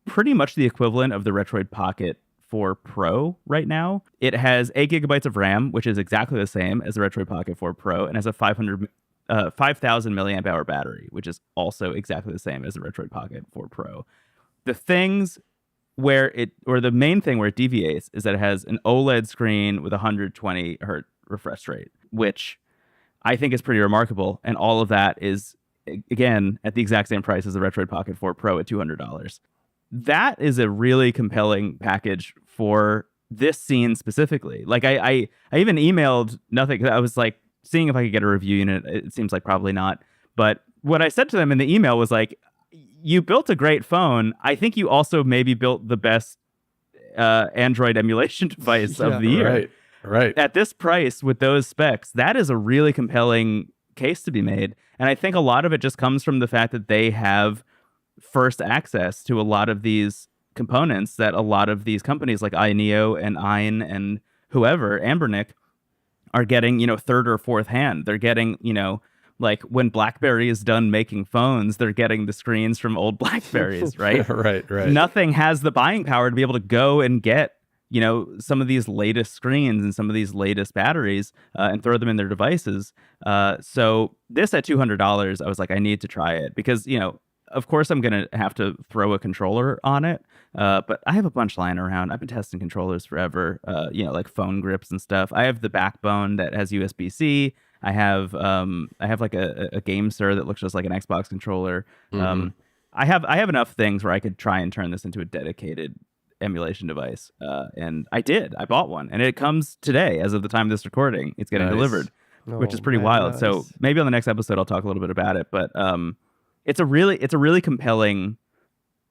[SPEAKER 1] pretty much the equivalent of the Retroid Pocket 4 Pro right now. It has 8 gigabytes of RAM, which is exactly the same as the Retroid Pocket 4 Pro, and has a 5,000 milliamp hour battery, which is also exactly the same as the Retroid Pocket 4 Pro. The main thing where it deviates is that it has an OLED screen with 120 hertz refresh rate, which I think is pretty remarkable. And all of that is, again, at the exact same price as the Retroid Pocket 4 Pro at $200. That is a really compelling package for this scene specifically. Like I even emailed Nothing. I was like seeing if I could get a review unit. It seems like probably not. But what I said to them in the email was like, you built a great phone. I think you also maybe built the best Android emulation device of the year.
[SPEAKER 2] Right.
[SPEAKER 1] At this price with those specs, that is a really compelling case to be made. And I think a lot of it just comes from the fact that they have first access to a lot of these components that a lot of these companies like iNeo and Ein and whoever, Ambernick, are getting, third or fourth hand. They're getting, like when BlackBerry is done making phones, they're getting the screens from old Blackberries, right?
[SPEAKER 2] Right.
[SPEAKER 1] Nothing has the buying power to be able to go and get, some of these latest screens and some of these latest batteries and throw them in their devices. So this at $200, I was like, I need to try it because, of course I'm going to have to throw a controller on it. But I have a bunch lying around. I've been testing controllers forever, like phone grips and stuff. I have the Backbone that has USB-C. I have like a Game Sir that looks just like an Xbox controller.
[SPEAKER 2] Mm-hmm.
[SPEAKER 1] I have enough things where I could try and turn this into a dedicated emulation device. And I did. I bought one, and it comes today as of the time of this recording. It's getting delivered, which is pretty wild.
[SPEAKER 3] Nice.
[SPEAKER 1] So maybe on the next episode I'll talk a little bit about it. But it's a really compelling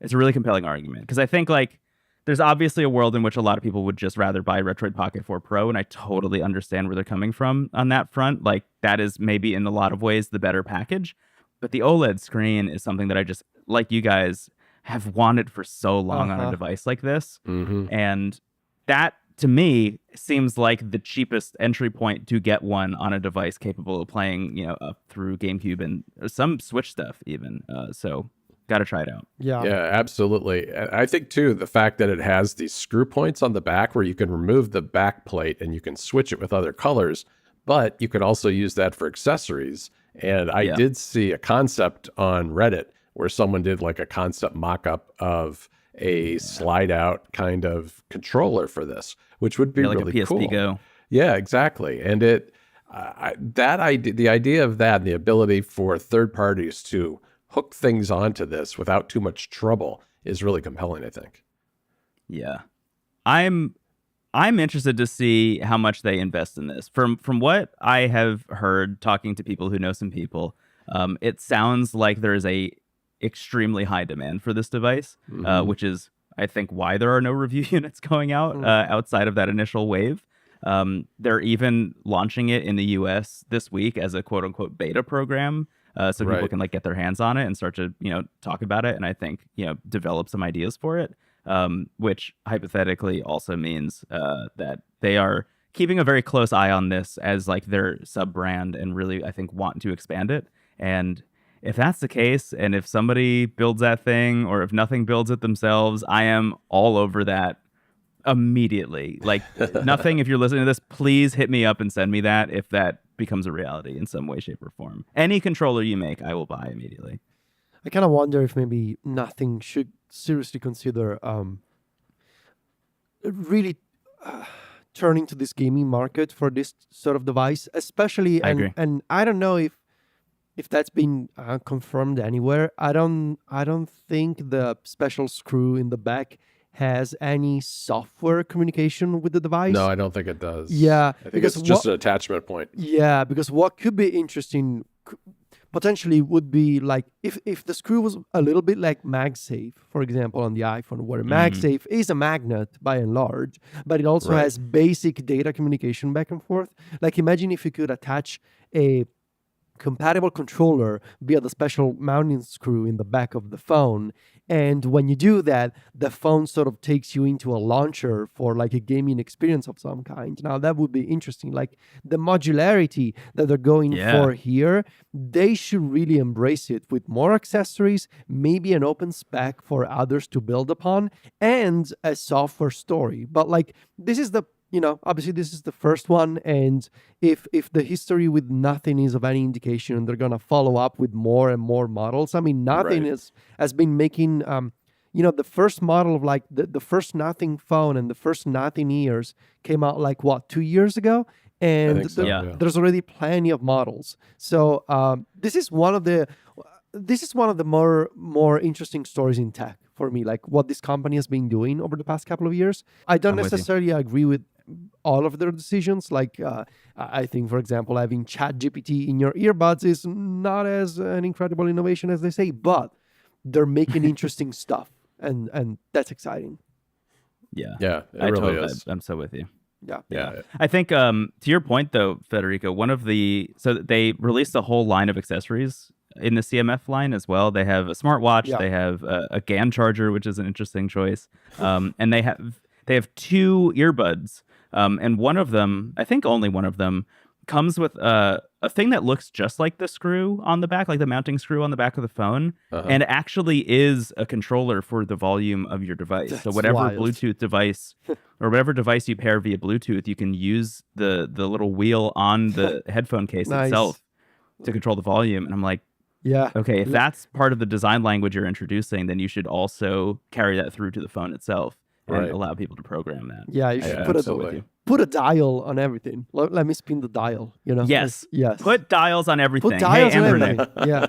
[SPEAKER 1] argument, because I think like there's obviously a world in which a lot of people would just rather buy Retroid Pocket 4 Pro, and I totally understand where they're coming from on that front. Like that is maybe in a lot of ways the better package, but the OLED screen is something that I just, like you guys, have wanted for so long on a device like this.
[SPEAKER 2] Mm-hmm.
[SPEAKER 1] And that to me, seems like the cheapest entry point to get one on a device capable of playing, up through GameCube and some Switch stuff even. So got to try it out.
[SPEAKER 3] Yeah.
[SPEAKER 2] Yeah, absolutely. I think too, the fact that it has these screw points on the back where you can remove the back plate and you can switch it with other colors, but you can also use that for accessories. And I did see a concept on Reddit where someone did like a concept mock-up of a slide out kind of controller for this, which would be
[SPEAKER 1] like
[SPEAKER 2] really
[SPEAKER 1] a PSP
[SPEAKER 2] cool.
[SPEAKER 1] Go.
[SPEAKER 2] Yeah, exactly. And the idea of that and the ability for third parties to hook things onto this without too much trouble is really compelling, I think.
[SPEAKER 1] Yeah. I'm interested to see how much they invest in this. From what I have heard talking to people who know some people, it sounds like there is a extremely high demand for this device, which is, I think, why there are no review units going out outside of that initial wave. They're even launching it in the US this week as a quote unquote beta program. So people can like get their hands on it and start to, talk about it. And I think, develop some ideas for it, which hypothetically also means that they are keeping a very close eye on this as like their sub brand and really, I think, want to expand it. And if that's the case, and if somebody builds that thing or if nothing builds it themselves, I am all over that immediately. Like nothing, if you're listening to this, please hit me up and send me that if that becomes a reality in some way, shape, or form. Any controller you make, I will buy immediately.
[SPEAKER 3] I kind of wonder if maybe nothing should seriously consider really turning to this gaming market for this sort of device, especially. And I don't know if that's been confirmed anywhere. I don't think the special screw in the back has any software communication with the device.
[SPEAKER 2] No, I don't think it does.
[SPEAKER 3] Yeah,
[SPEAKER 2] I think it's just an attachment point.
[SPEAKER 3] Yeah, because what could be interesting potentially would be like if the screw was a little bit like MagSafe, for example, on the iPhone, where MagSafe is a magnet by and large, but it also has basic data communication back and forth. Like imagine if you could attach a compatible controller via the special mounting screw in the back of the phone, and when you do that, the phone sort of takes you into a launcher for like a gaming experience of some kind. Now that would be interesting. Like the modularity that they're going for here, they should really embrace it with more accessories, maybe an open spec for others to build upon, and a software story. But like this is the obviously this is the first one, and if the history with nothing is of any indication, and they're gonna follow up with more and more models. I mean, nothing has been making the first model of like the first Nothing phone and the first Nothing ears came out like 2 years ago, and there's already plenty of models. So this is one of the more interesting stories in tech for me, like what this company has been doing over the past couple of years. I don't necessarily agree with all of their decisions. Like I think, for example, having ChatGPT in your earbuds is not as an incredible innovation as they say, but they're making interesting stuff, and that's exciting.
[SPEAKER 2] Yeah, it really is.
[SPEAKER 1] I'm so with you.
[SPEAKER 3] Yeah.
[SPEAKER 1] I think to your point though, Federico, so they released a whole line of accessories in the CMF line as well. They have a smartwatch, they have a GAN charger, which is an interesting choice, and they have 2 earbuds, and one of them, I think only one of them, comes with a thing that looks just like the screw on the back, like the mounting screw on the back of the phone, and actually is a controller for the volume of your device.
[SPEAKER 3] That's
[SPEAKER 1] so whatever
[SPEAKER 3] wild.
[SPEAKER 1] Bluetooth device or whatever device you pair via Bluetooth, you can use the little wheel on the headphone case itself to control the volume. And I'm like, okay, if that's part of the design language you're introducing, then you should also carry that through to the phone itself and allow people to program that.
[SPEAKER 3] Yeah, you should put a dial on everything. Let me spin the dial,
[SPEAKER 1] Yes. Put dials on everything.
[SPEAKER 3] Put dials on
[SPEAKER 1] Anbernic.
[SPEAKER 3] everything. Yeah.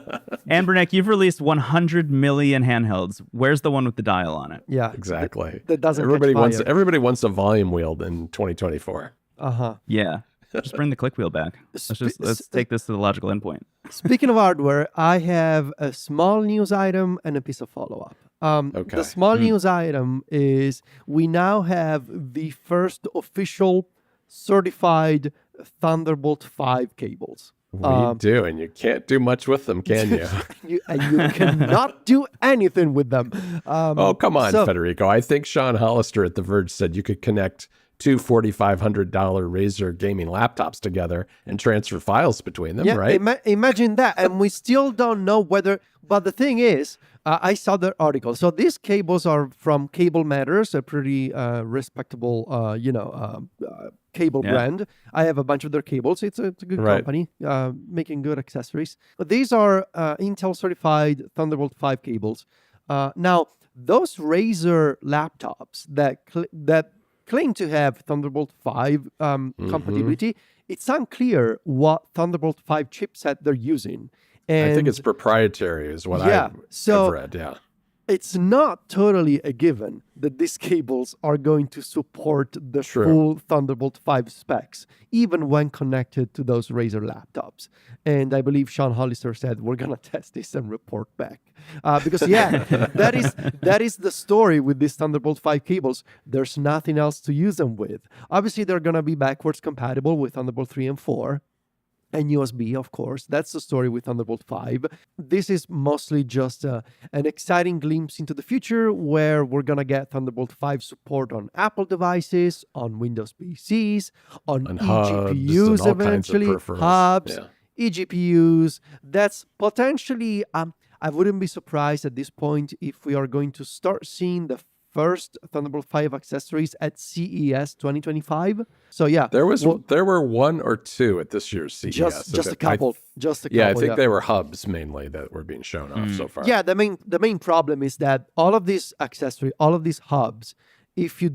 [SPEAKER 1] Anbernic, you've released 100 million handhelds. Where's the one with the dial on it?
[SPEAKER 3] Yeah.
[SPEAKER 2] Exactly.
[SPEAKER 3] That doesn't
[SPEAKER 2] everybody wants a volume wheel in 2024.
[SPEAKER 1] Yeah. Just bring the click wheel back. Let's take this to the logical endpoint.
[SPEAKER 3] Speaking of hardware, I have a small news item and a piece of follow-up. The small news item is we now have the first official certified Thunderbolt 5 cables.
[SPEAKER 2] We do, and you can't do much with them, can you?
[SPEAKER 3] you cannot do anything with them.
[SPEAKER 2] Come on, Federico. I think Sean Hollister at The Verge said you could connect two $4,500 Razer gaming laptops together and transfer files between them, right?
[SPEAKER 3] Imagine that. And we still don't know whether, but the thing is, I saw the article. So these cables are from Cable Matters, a pretty respectable, cable brand. I have a bunch of their cables. It's a good company making good accessories. But these are Intel certified Thunderbolt 5 cables. Now, those Razer laptops that claim to have Thunderbolt 5 compatibility, it's unclear what Thunderbolt 5 chipset they're using. And
[SPEAKER 2] I think it's proprietary is what I've read,
[SPEAKER 3] it's not totally a given that these cables are going to support the full Thunderbolt 5 specs, even when connected to those Razer laptops. And I believe Sean Hollister said, we're going to test this and report back. Because, that is the story with these Thunderbolt 5 cables. There's nothing else to use them with. Obviously, they're going to be backwards compatible with Thunderbolt 3 and 4. And USB, of course. That's the story with Thunderbolt 5. This is mostly just an exciting glimpse into the future where we're going to get Thunderbolt 5 support on Apple devices, on Windows PCs, on eGPUs eventually, hubs, eGPUs. That's potentially, I wouldn't be surprised at this point if we are going to start seeing the first Thunderbolt 5 accessories at CES 2025. So there
[SPEAKER 2] were one or two at this year's CES.
[SPEAKER 3] Just a couple.
[SPEAKER 2] I think they were hubs mainly that were being shown off so far.
[SPEAKER 3] Yeah, the main problem is that all of these accessories, all of these hubs, if you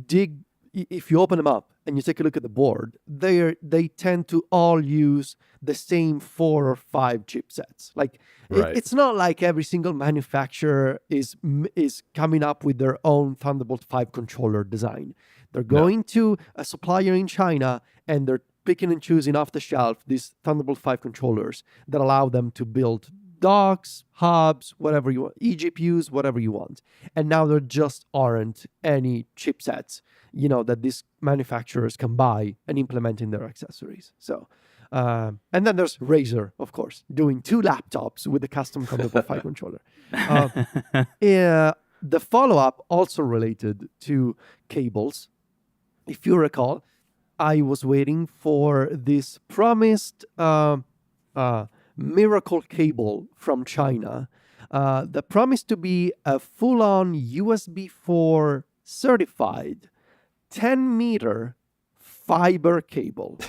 [SPEAKER 3] open them up and you take a look at the board, they tend to all use the same 4 or 5 chipsets. Like it's not like every single manufacturer is coming up with their own Thunderbolt 5 controller design. They're going to a supplier in China and they're picking and choosing off the shelf these Thunderbolt 5 controllers that allow them to build docks, hubs, whatever you want, eGPUs, whatever you want. And now there just aren't any chipsets, that these manufacturers can buy and implement in their accessories. So, and then there's Razer, of course, doing 2 laptops with a custom Thunderbolt 5 controller. The follow-up also related to cables. If you recall, I was waiting for this promised miracle cable from China that promised to be a full-on USB 4 certified 10-meter fiber cable.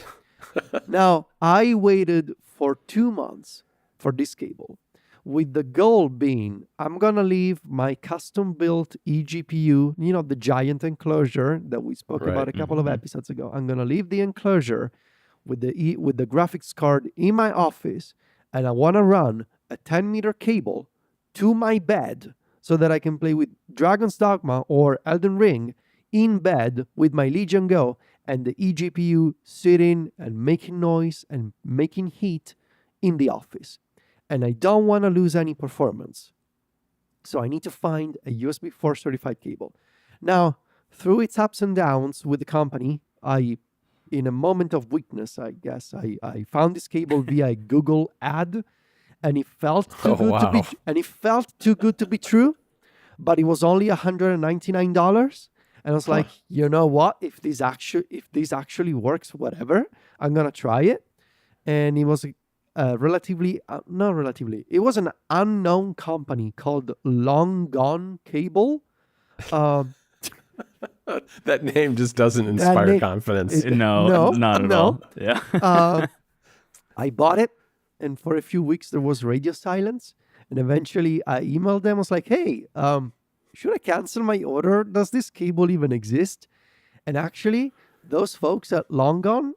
[SPEAKER 3] Now, I waited for 2 months for this cable, with the goal being I'm going to leave my custom-built eGPU, the giant enclosure that we spoke about a couple of episodes ago. I'm going to leave the enclosure with the graphics card in my office, and I want to run a 10-meter cable to my bed so that I can play with Dragon's Dogma or Elden Ring in bed with my Legion Go and the eGPU sitting and making noise and making heat in the office. And I don't want to lose any performance. So I need to find a USB 4 certified cable. Now, through its ups and downs with the company, in a moment of weakness, I guess, I found this cable via a Google ad, and it felt too good to be true, but it was only $199. And I was like, you know what? If this actually works, whatever, I'm gonna try it. And it was it was an unknown company called Long Gone Cable.
[SPEAKER 2] That name just doesn't inspire confidence.
[SPEAKER 1] No, not at all. Yeah.
[SPEAKER 3] I bought it, and for a few weeks there was radio silence. And eventually I emailed them. I was like, hey, should I cancel my order? Does this cable even exist? And actually, those folks at Long Gone,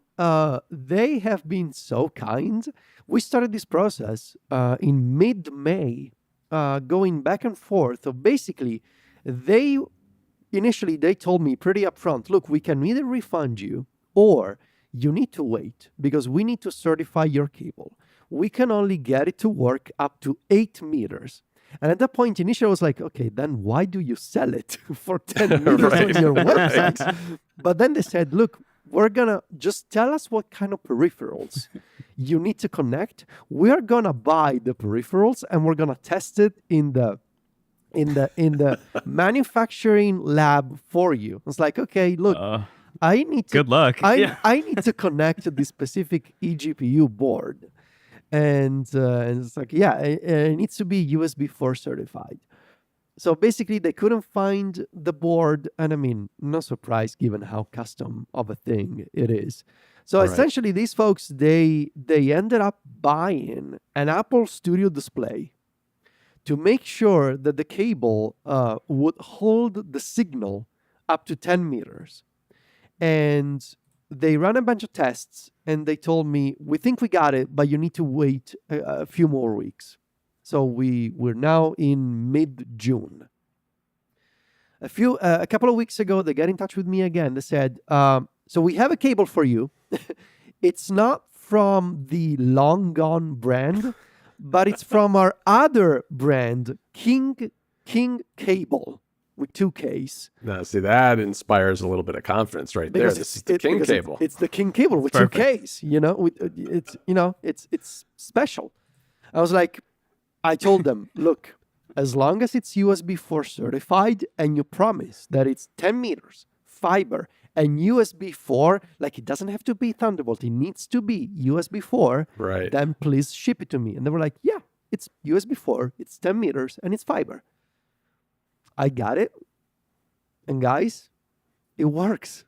[SPEAKER 3] they have been so kind. We started this process in mid-May, going back and forth. So basically, initially they told me pretty upfront, look, we can either refund you or you need to wait because we need to certify your cable. We can only get it to work up to 8 meters. And at that point, initially I was like, okay, then why do you sell it for 10 meters on your website? But then they said, look, we're going to just tell us what kind of peripherals you need to connect. We're going to buy the peripherals and we're going to test it in the manufacturing lab for you. It's like, okay, look, I need to
[SPEAKER 1] Good luck. Yeah.
[SPEAKER 3] I need to connect to the specific eGPU board, and it's like, yeah, it needs to be USB 4 certified. So basically, they couldn't find the board, and I mean, no surprise given how custom of a thing it is. So
[SPEAKER 2] Right.
[SPEAKER 3] essentially, these folks they ended up buying an Apple Studio display to make sure that the cable would hold the signal up to 10 meters. And they ran a bunch of tests, and they told me, we think we got it, but you need to wait a few more weeks. So we're now in mid-June. A couple of weeks ago, they got in touch with me again. They said, so we have a cable for you. It's not from the long gone brand, but it's from our other brand, King Cable, with 2 Ks.
[SPEAKER 2] Now, see, that inspires a little bit of confidence right there. This is the King cable.
[SPEAKER 3] It's the King Cable with
[SPEAKER 1] Perfect.
[SPEAKER 3] 2 Ks. It's special. I was like, I told them, look, as long as it's USB 4 certified and you promise that it's 10 meters, fiber, and USB 4, like it doesn't have to be Thunderbolt, it needs to be USB 4,
[SPEAKER 2] Right.
[SPEAKER 3] then please ship it to me. And they were like, yeah, it's USB 4, it's 10 meters, and it's fiber. I got it. And guys, it works.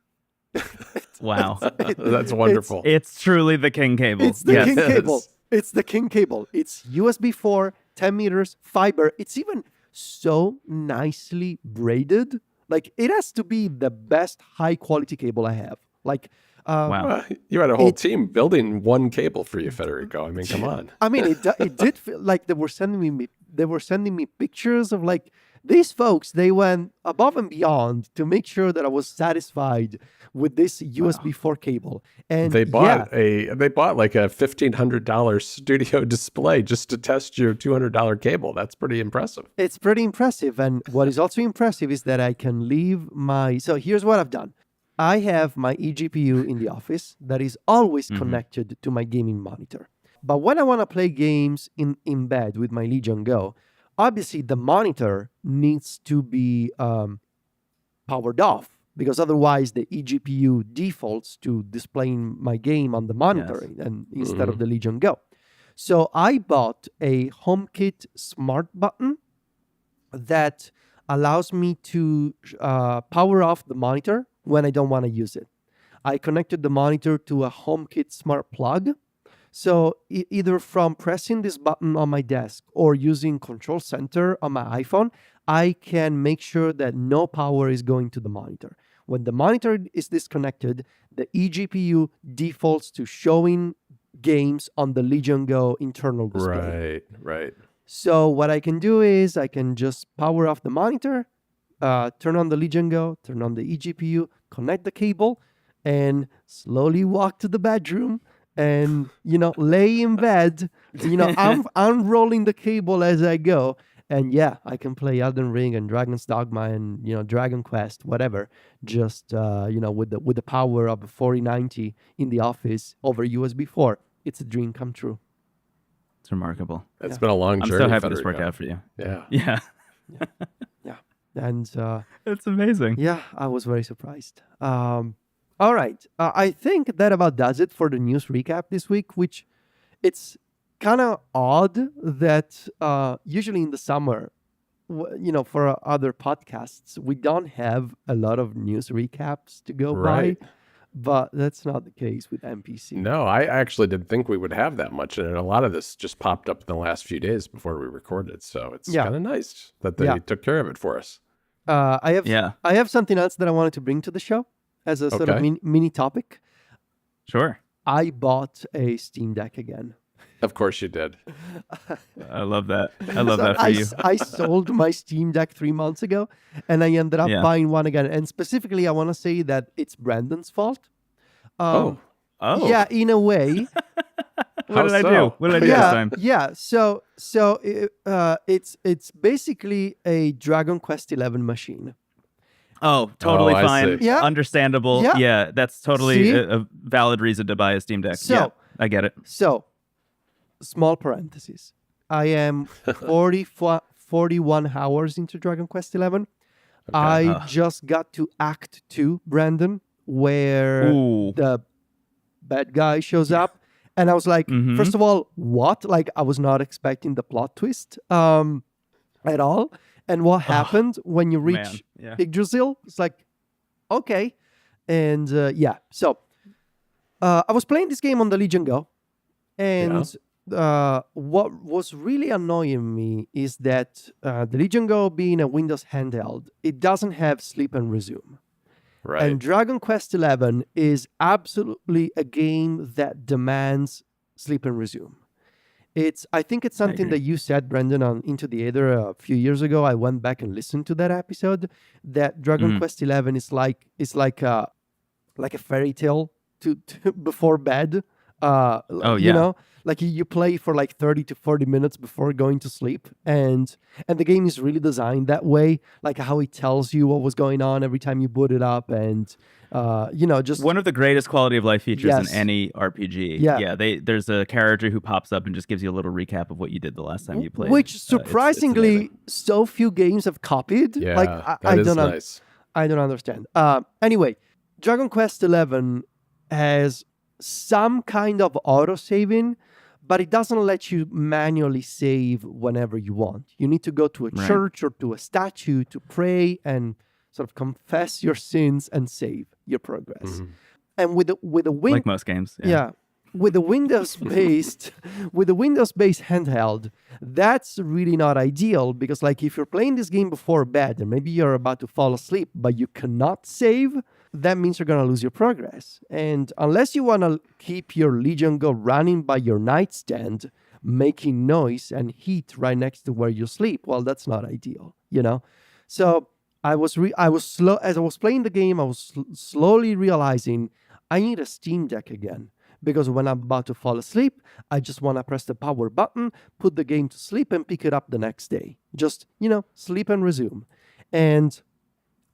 [SPEAKER 1] Wow.
[SPEAKER 2] That's wonderful.
[SPEAKER 1] It's truly the King cable.
[SPEAKER 3] It's the
[SPEAKER 1] Yes.
[SPEAKER 3] King
[SPEAKER 2] Yes.
[SPEAKER 3] cable. It's the King cable. It's USB 4, 10 meters, fiber. It's even so nicely braided. Like, it has to be the best high quality cable I have. Like,
[SPEAKER 1] Wow.
[SPEAKER 2] Well, you had a whole team building one cable for you, Federico. I mean, come on.
[SPEAKER 3] I mean, it did feel like they were sending me pictures of like these folks. They went above and beyond to make sure that I was satisfied with this USB 4 cable. And
[SPEAKER 2] They bought like a $1,500 studio display just to test your $200 cable. That's pretty impressive.
[SPEAKER 3] it's pretty impressive. And what is also impressive is that I can leave my. So here's what I've done. I have my eGPU in the office that is always connected to my gaming monitor. But when I want to play games in bed with my Legion Go, obviously the monitor needs to be powered off, because otherwise the eGPU defaults to displaying my game on the monitor and instead of the Legion Go. So I bought a HomeKit smart button that allows me to power off the monitor when I don't want to use it. I connected the monitor to a HomeKit smart plug. So either from pressing this button on my desk or using Control Center on my iPhone, I can make sure that no power is going to the monitor. When the monitor is disconnected, the eGPU defaults to showing games on the Legion Go internal display.
[SPEAKER 2] Right.
[SPEAKER 3] So what I can do is I can just power off the monitor, turn on the Legion Go, turn on the eGPU, connect the cable, and slowly walk to the bedroom and, lay in bed. I'm unrolling the cable as I go. And yeah, I can play Elden Ring and Dragon's Dogma and, Dragon Quest, whatever, just, with the power of a 4090 in the office over USB 4. It's a dream come true.
[SPEAKER 1] It's remarkable.
[SPEAKER 2] It's been a long
[SPEAKER 1] I'm
[SPEAKER 2] journey.
[SPEAKER 1] so happy this
[SPEAKER 2] Federico.
[SPEAKER 1] worked out for you.
[SPEAKER 2] Yeah.
[SPEAKER 1] Yeah.
[SPEAKER 3] Yeah. And
[SPEAKER 1] It's amazing.
[SPEAKER 3] yeah, I was very surprised. All right. I think that about does it for the news recap this week, which it's kind of odd that usually in the summer, for other podcasts, we don't have a lot of news recaps to go
[SPEAKER 2] Right.
[SPEAKER 3] by. But that's not the case with NPC.
[SPEAKER 2] No, I actually didn't think we would have that much. And a lot of this just popped up in the last few days before we recorded. So it's kind of nice that they took care of it for us.
[SPEAKER 3] I have something else that I wanted to bring to the show as a sort of mini topic.
[SPEAKER 1] Sure.
[SPEAKER 3] I bought a Steam Deck again.
[SPEAKER 2] Of course you did.
[SPEAKER 1] I love that. I love that for you.
[SPEAKER 3] I sold my Steam Deck 3 months ago, and I ended up buying one again. And specifically, I want to say that it's Brandon's fault.
[SPEAKER 1] Oh.
[SPEAKER 3] Yeah, in a way.
[SPEAKER 1] What did I do?
[SPEAKER 2] so?
[SPEAKER 1] What did I do this time?
[SPEAKER 3] Yeah. So it's basically a Dragon Quest 11 machine.
[SPEAKER 1] Oh, totally
[SPEAKER 2] I
[SPEAKER 1] fine.
[SPEAKER 2] see.
[SPEAKER 3] Yeah.
[SPEAKER 1] Understandable.
[SPEAKER 3] Yeah.
[SPEAKER 1] Yeah, that's totally
[SPEAKER 3] See?
[SPEAKER 1] a valid reason to buy a Steam Deck.
[SPEAKER 3] So-
[SPEAKER 1] Yeah, I get it.
[SPEAKER 3] So, small parenthesis. I am 41 hours into Dragon Quest 11. I just got to Act 2, Brandon, where
[SPEAKER 1] Ooh.
[SPEAKER 3] the bad guy shows up, and I was like, first of all, what? Like, I was not expecting the plot twist at all. And what happened when you reach Yggdrasil? It's like, okay. And so I was playing this game on the Legion Go, and what was really annoying me is that the Legion Go, being a Windows handheld, it doesn't have sleep and resume.
[SPEAKER 2] Right.
[SPEAKER 3] And Dragon Quest XI is absolutely a game that demands sleep and resume. I think it's something that you said, Brendan, on Into the Aether a few years ago. I went back and listened to that episode. That Dragon Quest XI is like a fairy tale to before bed. You know, like you play for like 30 to 40 minutes before going to sleep, and the game is really designed that way, like how it tells you what was going on every time you boot it up, and just
[SPEAKER 1] one of the greatest quality of life features in any RPG. There's a character who pops up and just gives you a little recap of what you did the last time you played,
[SPEAKER 3] which surprisingly so few games have copied. I don't understand. Anyway, Dragon Quest XI has some kind of auto saving, but it doesn't let you manually save whenever you want. You need to go to a church or to a statue to pray and sort of confess your sins and save your progress. And with the
[SPEAKER 1] like most games,
[SPEAKER 3] with the Windows-based handheld, that's really not ideal, because like if you're playing this game before bed and maybe you're about to fall asleep but you cannot save, that means you're going to lose your progress. And unless you want to keep your Legion Go running by your nightstand, making noise and heat right next to where you sleep, well, that's not ideal, you know? So I was slow as I was playing the game. I was slowly realizing I need a Steam Deck again, because when I'm about to fall asleep, I just want to press the power button, put the game to sleep, and pick it up the next day. Just, sleep and resume. And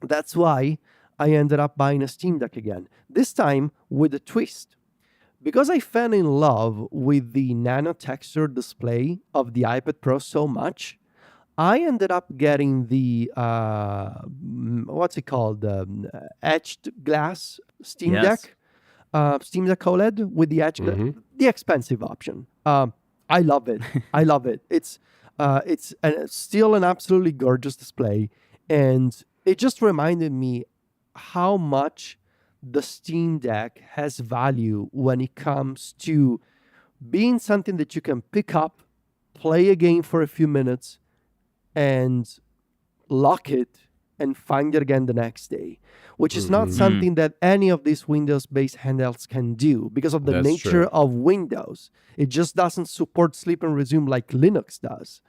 [SPEAKER 3] that's why I ended up buying a Steam Deck again, this time with a twist. Because I fell in love with the nano texture display of the iPad Pro so much, I ended up getting the, what's it called? Etched glass Steam Deck. Steam Deck OLED with the edge, the expensive option. I love it. I love it. It's still an absolutely gorgeous display, and it just reminded me how much the Steam Deck has value when it comes to being something that you can pick up, play a game for a few minutes, and lock it and find it again the next day, which is not something that any of these Windows-based handhelds can do because of the nature of Windows. It just doesn't support sleep and resume like Linux does.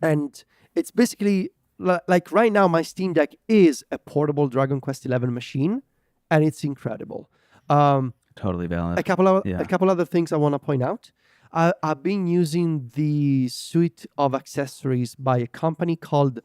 [SPEAKER 3] And it's basically, like right now, my Steam Deck is a portable Dragon Quest XI machine, and it's incredible.
[SPEAKER 1] Totally valid.
[SPEAKER 3] A couple other things I want to point out. I've been using the suite of accessories by a company called,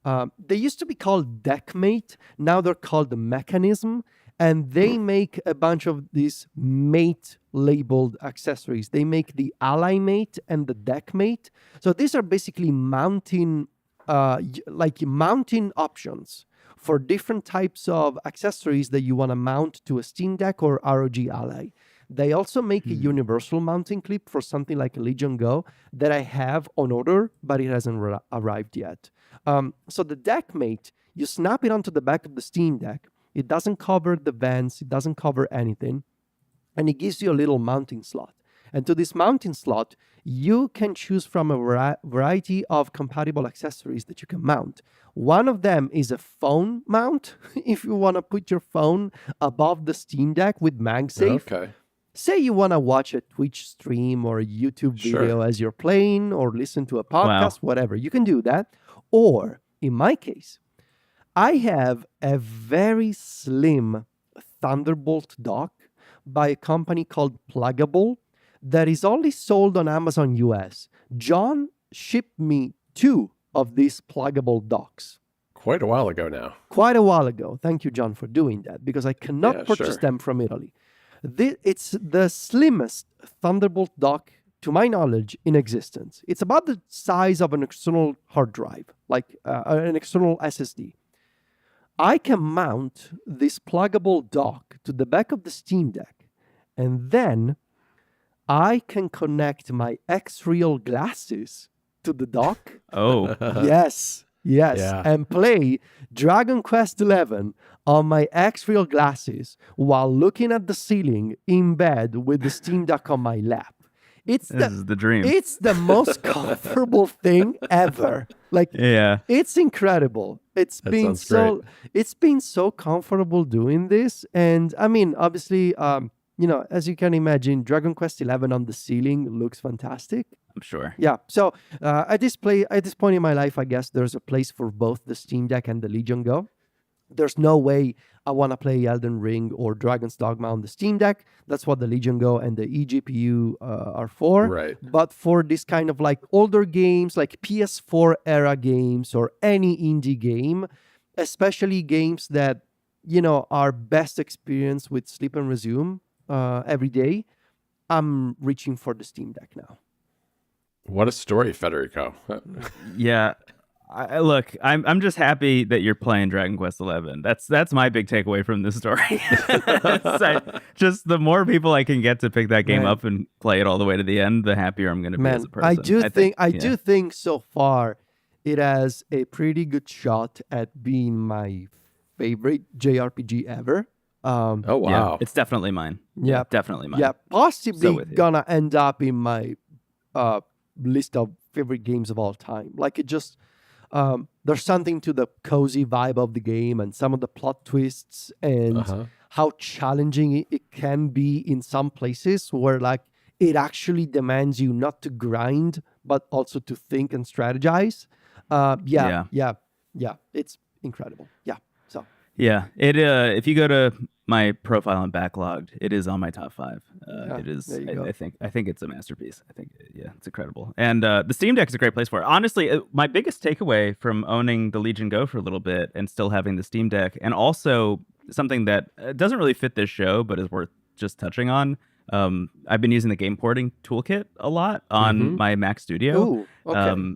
[SPEAKER 3] they used to be called Deckmate. Now they're called Mechanism. And they make a bunch of these mate labeled accessories. They make the Ally Mate and the Deckmate. So these are basically mounting options for different types of accessories that you want to mount to a Steam Deck or ROG Ally. They also make a universal mounting clip for something like a Legion Go that I have on order, but it hasn't arrived yet. So the Deckmate, you snap it onto the back of the Steam Deck. It doesn't cover the vents. It doesn't cover anything. And it gives you a little mounting slot. And to this mounting slot, you can choose from a variety of compatible accessories that you can mount. One of them is a phone mount, if you want to put your phone above the Steam Deck with MagSafe.
[SPEAKER 2] Okay.
[SPEAKER 3] Say you want to watch a Twitch stream or a YouTube video as you're playing, or listen to a podcast, whatever. You can do that. Or, in my case, I have a very slim Thunderbolt dock by a company called Pluggable that is only sold on Amazon US. John shipped me 2 of these Pluggable docks.
[SPEAKER 2] Quite a while ago now.
[SPEAKER 3] Quite a while ago. Thank you, John, for doing that, because I cannot purchase them from Italy. It's the slimmest Thunderbolt dock, to my knowledge, in existence. It's about the size of an external hard drive, like an external SSD. I can mount this pluggable dock to the back of the Steam Deck, and then I can connect my X-Real glasses to the dock.
[SPEAKER 1] Oh,
[SPEAKER 3] Yes,
[SPEAKER 2] Yeah.
[SPEAKER 3] and play Dragon Quest XI on my X-Real glasses while looking at the ceiling in bed with the Steam Deck on my lap. It's
[SPEAKER 1] this is the dream.
[SPEAKER 3] it's the most comfortable thing ever. Like,
[SPEAKER 1] Yeah.
[SPEAKER 3] it's incredible. It's
[SPEAKER 2] That
[SPEAKER 3] been
[SPEAKER 2] sounds great.
[SPEAKER 3] it's been so comfortable doing this. And I mean, obviously, as you can imagine, Dragon Quest XI on the ceiling looks fantastic.
[SPEAKER 1] I'm sure.
[SPEAKER 3] Yeah. So at this point in my life, I guess there's a place for both the Steam Deck and the Legion Go. There's no way I want to play Elden Ring or Dragon's Dogma on the Steam Deck. That's what the Legion Go and the eGPU are for.
[SPEAKER 2] Right.
[SPEAKER 3] But for this kind of like older games, like PS4 era games or any indie game, especially games that, are best experienced with sleep and resume every day, I'm reaching for the Steam Deck now.
[SPEAKER 2] What a story, Federico.
[SPEAKER 1] Yeah. Look, I'm just happy that you're playing Dragon Quest XI. That's my big takeaway from this story. Just the more people I can get to pick that game
[SPEAKER 3] Man.
[SPEAKER 1] up and play it all the way to the end, the happier I'm going to be as
[SPEAKER 3] Man,
[SPEAKER 1] a person.
[SPEAKER 3] I do
[SPEAKER 1] yeah.
[SPEAKER 3] think so far it has a pretty good shot at being my favorite JRPG ever.
[SPEAKER 2] Oh,
[SPEAKER 1] Yeah,
[SPEAKER 2] wow.
[SPEAKER 1] it's definitely mine.
[SPEAKER 3] Yeah.
[SPEAKER 1] Definitely mine.
[SPEAKER 3] Yeah, possibly
[SPEAKER 1] with you.
[SPEAKER 3] gonna end up in my list of favorite games of all time. Like, it just there's something to the cozy vibe of the game and some of the plot twists and
[SPEAKER 2] Uh-huh.
[SPEAKER 3] how challenging it can be in some places where like it actually demands you not to grind but also to think and strategize. Yeah, it's incredible. Yeah. So
[SPEAKER 1] Yeah, it. If you go to my profile on Backlogged, it is on my top 5. It is.
[SPEAKER 3] there you go.
[SPEAKER 1] I think it's a masterpiece. I think it's incredible. And the Steam Deck is a great place for it. Honestly, my biggest takeaway from owning the Legion Go for a little bit and still having the Steam Deck, and also something that doesn't really fit this show but is worth just touching on. I've been using the game porting toolkit a lot on my Mac Studio.
[SPEAKER 3] Ooh, okay.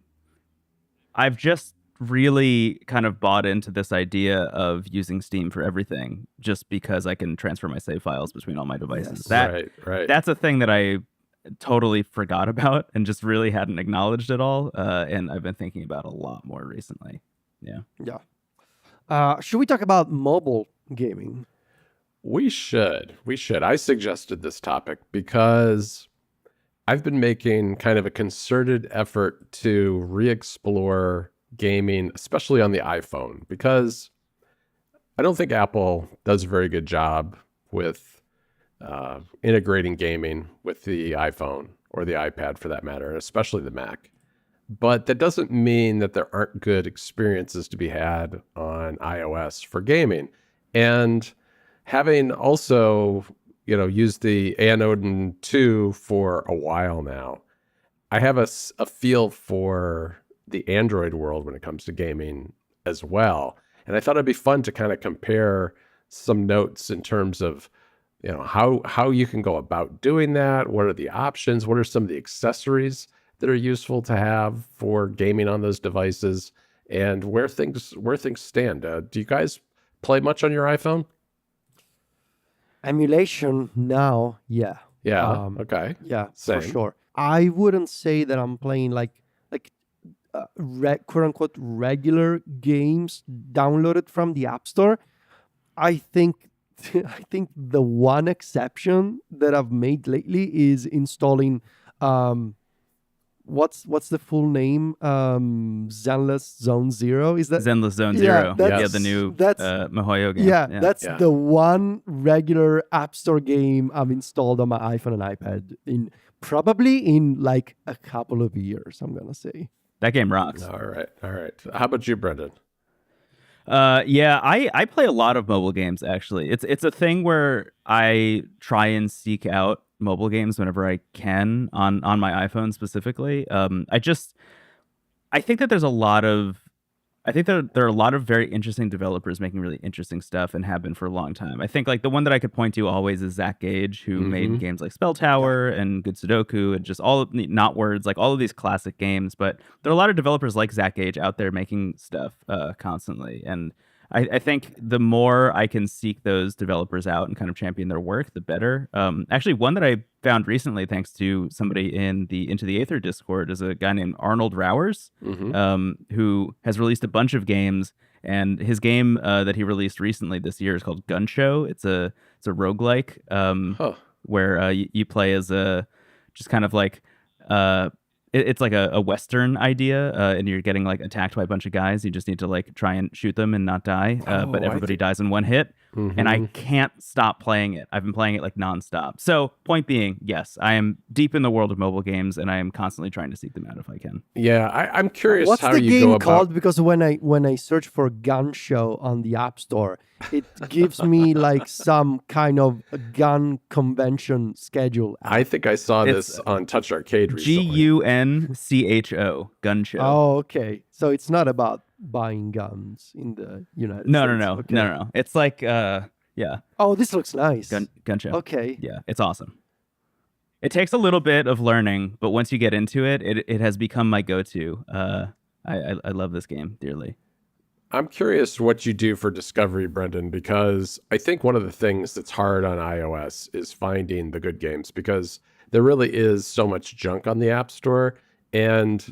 [SPEAKER 1] I've just really kind of bought into this idea of using Steam for everything just because I can transfer my save files between all my devices.
[SPEAKER 3] Yes.
[SPEAKER 2] Right.
[SPEAKER 1] That's a thing that I totally forgot about and just really hadn't acknowledged at all. And I've been thinking about a lot more recently. Yeah.
[SPEAKER 3] Yeah. Should we talk about mobile gaming?
[SPEAKER 2] We should. I suggested this topic because I've been making kind of a concerted effort to re-explore gaming, especially on the iPhone, because I don't think Apple does a very good job with integrating gaming with the iPhone or the iPad for that matter, especially the Mac. But that doesn't mean that there aren't good experiences to be had on iOS for gaming. And having also, used the Anodin 2 for a while now, I have a feel for the Android world when it comes to gaming as well. And I thought it'd be fun to kind of compare some notes in terms of, how you can go about doing that. What are the options? What are some of the accessories that are useful to have for gaming on those devices, and where things stand? Do you guys play much on your iPhone?
[SPEAKER 3] Emulation now, yeah.
[SPEAKER 2] Yeah. Okay.
[SPEAKER 3] Yeah,
[SPEAKER 2] Same.
[SPEAKER 3] for sure. I wouldn't say that I'm playing like quote unquote regular games downloaded from the App Store. I think the one exception that I've made lately is installing what's the full name? Zenless Zone Zero. Is that
[SPEAKER 1] Zenless Zone
[SPEAKER 3] Yeah,
[SPEAKER 1] Zero.
[SPEAKER 3] that's-
[SPEAKER 1] Yeah, the new
[SPEAKER 3] that's-
[SPEAKER 1] Mihoyo game.
[SPEAKER 3] Yeah, that's
[SPEAKER 2] Yeah.
[SPEAKER 3] the one regular App Store game I've installed on my iPhone and iPad in like a couple of years, I'm gonna say.
[SPEAKER 1] That game rocks.
[SPEAKER 2] All right. How about you, Brendan?
[SPEAKER 1] Yeah, I play a lot of mobile games actually. It's a thing where I try and seek out mobile games whenever I can on my iPhone specifically. I think that there are a lot of very interesting developers making really interesting stuff and have been for a long time. I think like the one that I could point to always is Zach Gage, who made games like Spell Tower and Good Sudoku and just all of Not Words, like all of these classic games. But there are a lot of developers like Zach Gage out there making stuff constantly. And I think the more I can seek those developers out and kind of champion their work, the better. Actually, one that I found recently, thanks to somebody in the Into the Aether Discord, is a guy named Arnold Rowers, who has released a bunch of games. And his game that he released recently this year is called Gun Show. It's a roguelike where you play as a just kind of like it's like a Western idea, and you're getting like attacked by a bunch of guys. You just need to like try and shoot them and not die. But everybody dies in one hit. And I can't stop playing it. I've been playing it like nonstop. So point being, yes, I am deep in the world of mobile games, and I am constantly trying to seek them out if I can.
[SPEAKER 2] Yeah, I'm curious
[SPEAKER 3] What's
[SPEAKER 2] how
[SPEAKER 3] the
[SPEAKER 2] you
[SPEAKER 3] game
[SPEAKER 2] go about.
[SPEAKER 3] called? Because when I search for Gun Show on the App Store, it gives me like some kind of a gun convention schedule.
[SPEAKER 2] I think I saw this on Touch Arcade recently.
[SPEAKER 1] GUNCHO, Gun Show.
[SPEAKER 3] Oh, okay. So it's not about buying guns in the United
[SPEAKER 1] No.
[SPEAKER 3] States.
[SPEAKER 1] No. It's like
[SPEAKER 3] Oh, this looks nice.
[SPEAKER 1] Gun Show.
[SPEAKER 3] Okay.
[SPEAKER 1] Yeah, it's awesome. It takes a little bit of learning, but once you get into it, it has become my go-to. I love this game dearly.
[SPEAKER 2] I'm curious what you do for discovery, Brendan, because I think one of the things that's hard on iOS is finding the good games, because there really is so much junk on the App Store. And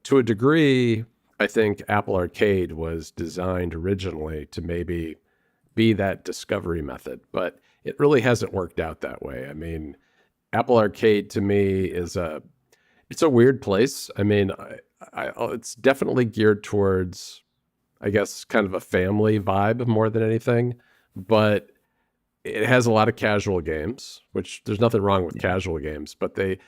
[SPEAKER 2] to a degree, I think Apple Arcade was designed originally to maybe be that discovery method, but it really hasn't worked out that way. I mean, Apple Arcade to me it's a weird place. I mean, it's definitely geared towards, I guess, kind of a family vibe more than anything, but it has a lot of casual games, which there's nothing wrong with casual games, but the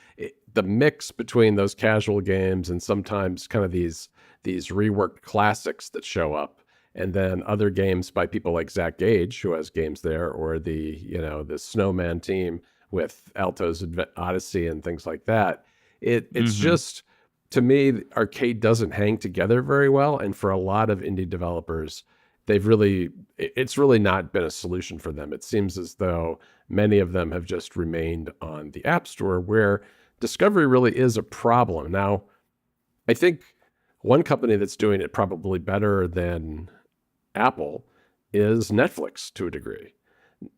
[SPEAKER 2] mix between those casual games and sometimes kind of these reworked classics that show up, and then other games by people like Zach Gage, who has games there, or the Snowman team with Alto's Odyssey and things like that. It's just, to me, Arcade doesn't hang together very well. And for a lot of indie developers, it's really not been a solution for them. It seems as though many of them have just remained on the App Store, where discovery really is a problem. Now, I think one company that's doing it probably better than Apple is Netflix to a degree.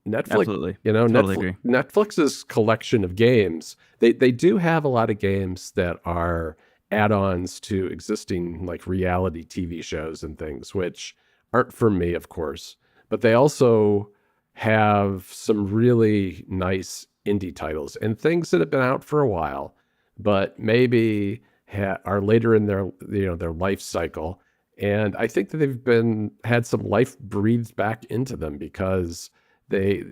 [SPEAKER 2] Netflix,
[SPEAKER 1] absolutely, totally agree.
[SPEAKER 2] Netflix's collection of games, they do have a lot of games that are add-ons to existing like reality TV shows and things, which aren't for me, of course, but they also have some really nice indie titles and things that have been out for a while, but maybe are later in their their life cycle. And I think that they've had some life breathed back into them, because they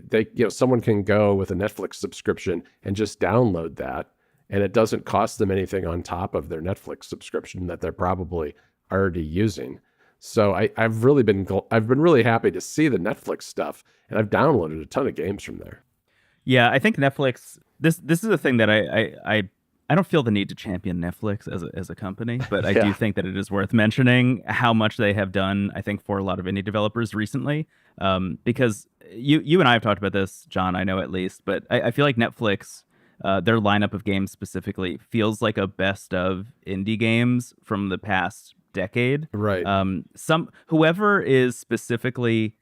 [SPEAKER 2] someone can go with a Netflix subscription and just download that, and it doesn't cost them anything on top of their Netflix subscription that they're probably already using. So I've been really happy to see the Netflix stuff, and I've downloaded a ton of games from there.
[SPEAKER 1] Yeah, I think Netflix. This is a thing that I don't feel the need to champion Netflix as a company, but I do think that it is worth mentioning how much they have done, I think, for a lot of indie developers recently. Because you and I have talked about this, John, I know at least, but I feel like Netflix, their lineup of games specifically, feels like a best of indie games from the past decade.
[SPEAKER 2] Right.
[SPEAKER 1] Whoever is specifically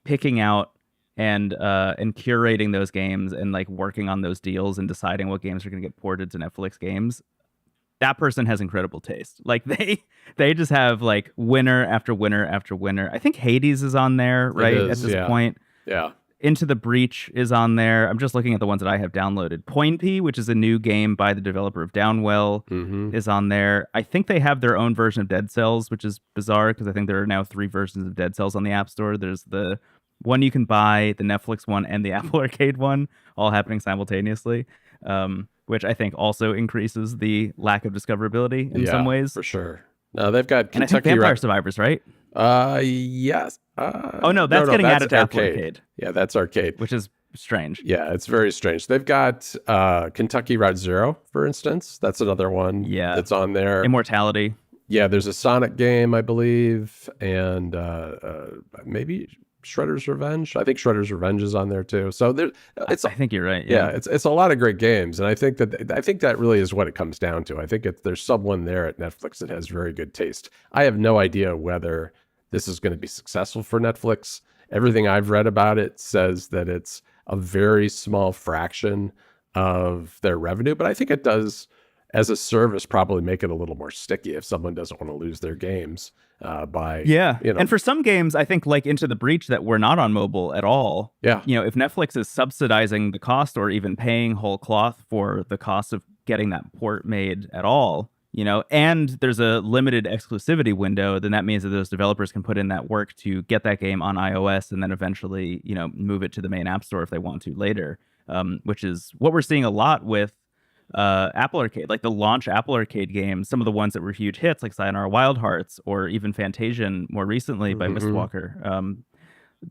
[SPEAKER 1] picking out and curating those games and like working on those deals and deciding what games are going to get ported to Netflix games, that person has incredible taste. Like they just have like winner after winner after winner. I think Hades is on there, right? At this point.
[SPEAKER 2] Yeah.
[SPEAKER 1] Into the Breach is on there. I'm just looking at the ones that I have downloaded. Pointy, which is a new game by the developer of Downwell, is on there. I think they have their own version of Dead Cells, which is bizarre because I think there are now 3 versions of Dead Cells on the App Store. There's the one you can buy, the Netflix one, and the Apple Arcade one, all happening simultaneously, which I think also increases the lack of discoverability in some ways.
[SPEAKER 2] For sure. No, they've got
[SPEAKER 1] Kentucky. And I think Vampire Survivors, right?
[SPEAKER 2] Yes.
[SPEAKER 1] Oh no, that's getting added to Apple Arcade.
[SPEAKER 2] Yeah, that's Arcade,
[SPEAKER 1] which is strange.
[SPEAKER 2] Yeah, it's very strange. They've got Kentucky Route Zero, for instance. That's another one. That's on there.
[SPEAKER 1] Immortality.
[SPEAKER 2] Yeah, there's a Sonic game, I believe, and maybe Shredder's Revenge. I think Shredder's Revenge is on there too. So I
[SPEAKER 1] think you're right.
[SPEAKER 2] Yeah, it's a lot of great games, and I think that really is what it comes down to. I think there's someone there at Netflix that has very good taste. I have no idea whether this is going to be successful for Netflix. Everything I've read about it says that it's a very small fraction of their revenue, but I think it does, as a service, probably make it a little more sticky if someone doesn't want to lose their games by,
[SPEAKER 1] Yeah.
[SPEAKER 2] you know.
[SPEAKER 1] And for some games, I think like Into the Breach that were not on mobile at all.
[SPEAKER 2] Yeah.
[SPEAKER 1] You know, if Netflix is subsidizing the cost or even paying whole cloth for the cost of getting that port made at all, you know, and there's a limited exclusivity window, then that means that those developers can put in that work to get that game on iOS and then eventually, you know, move it to the main app store if they want to later, which is what we're seeing a lot with Apple Arcade, like the launch Apple Arcade games, some of the ones that were huge hits, like Sayonara Wild Hearts or even Fantasian more recently by Mistwalker.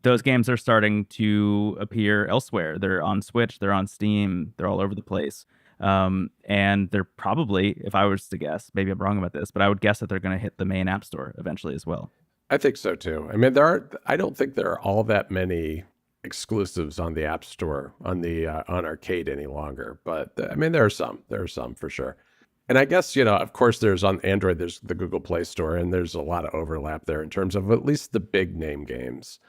[SPEAKER 1] Those games are starting to appear elsewhere. They're on Switch, they're on Steam, they're all over the place. And they're probably, if I was to guess, maybe I'm wrong about this, but I would guess that they're going to hit the main app store eventually as well.
[SPEAKER 2] I think so too. I mean, I don't think there are all that many exclusives on the App Store on Arcade any longer, but I mean, there are some for sure. And I guess, you know, of course, there's on Android, there's the Google Play Store, and there's a lot of overlap there in terms of at least the big name games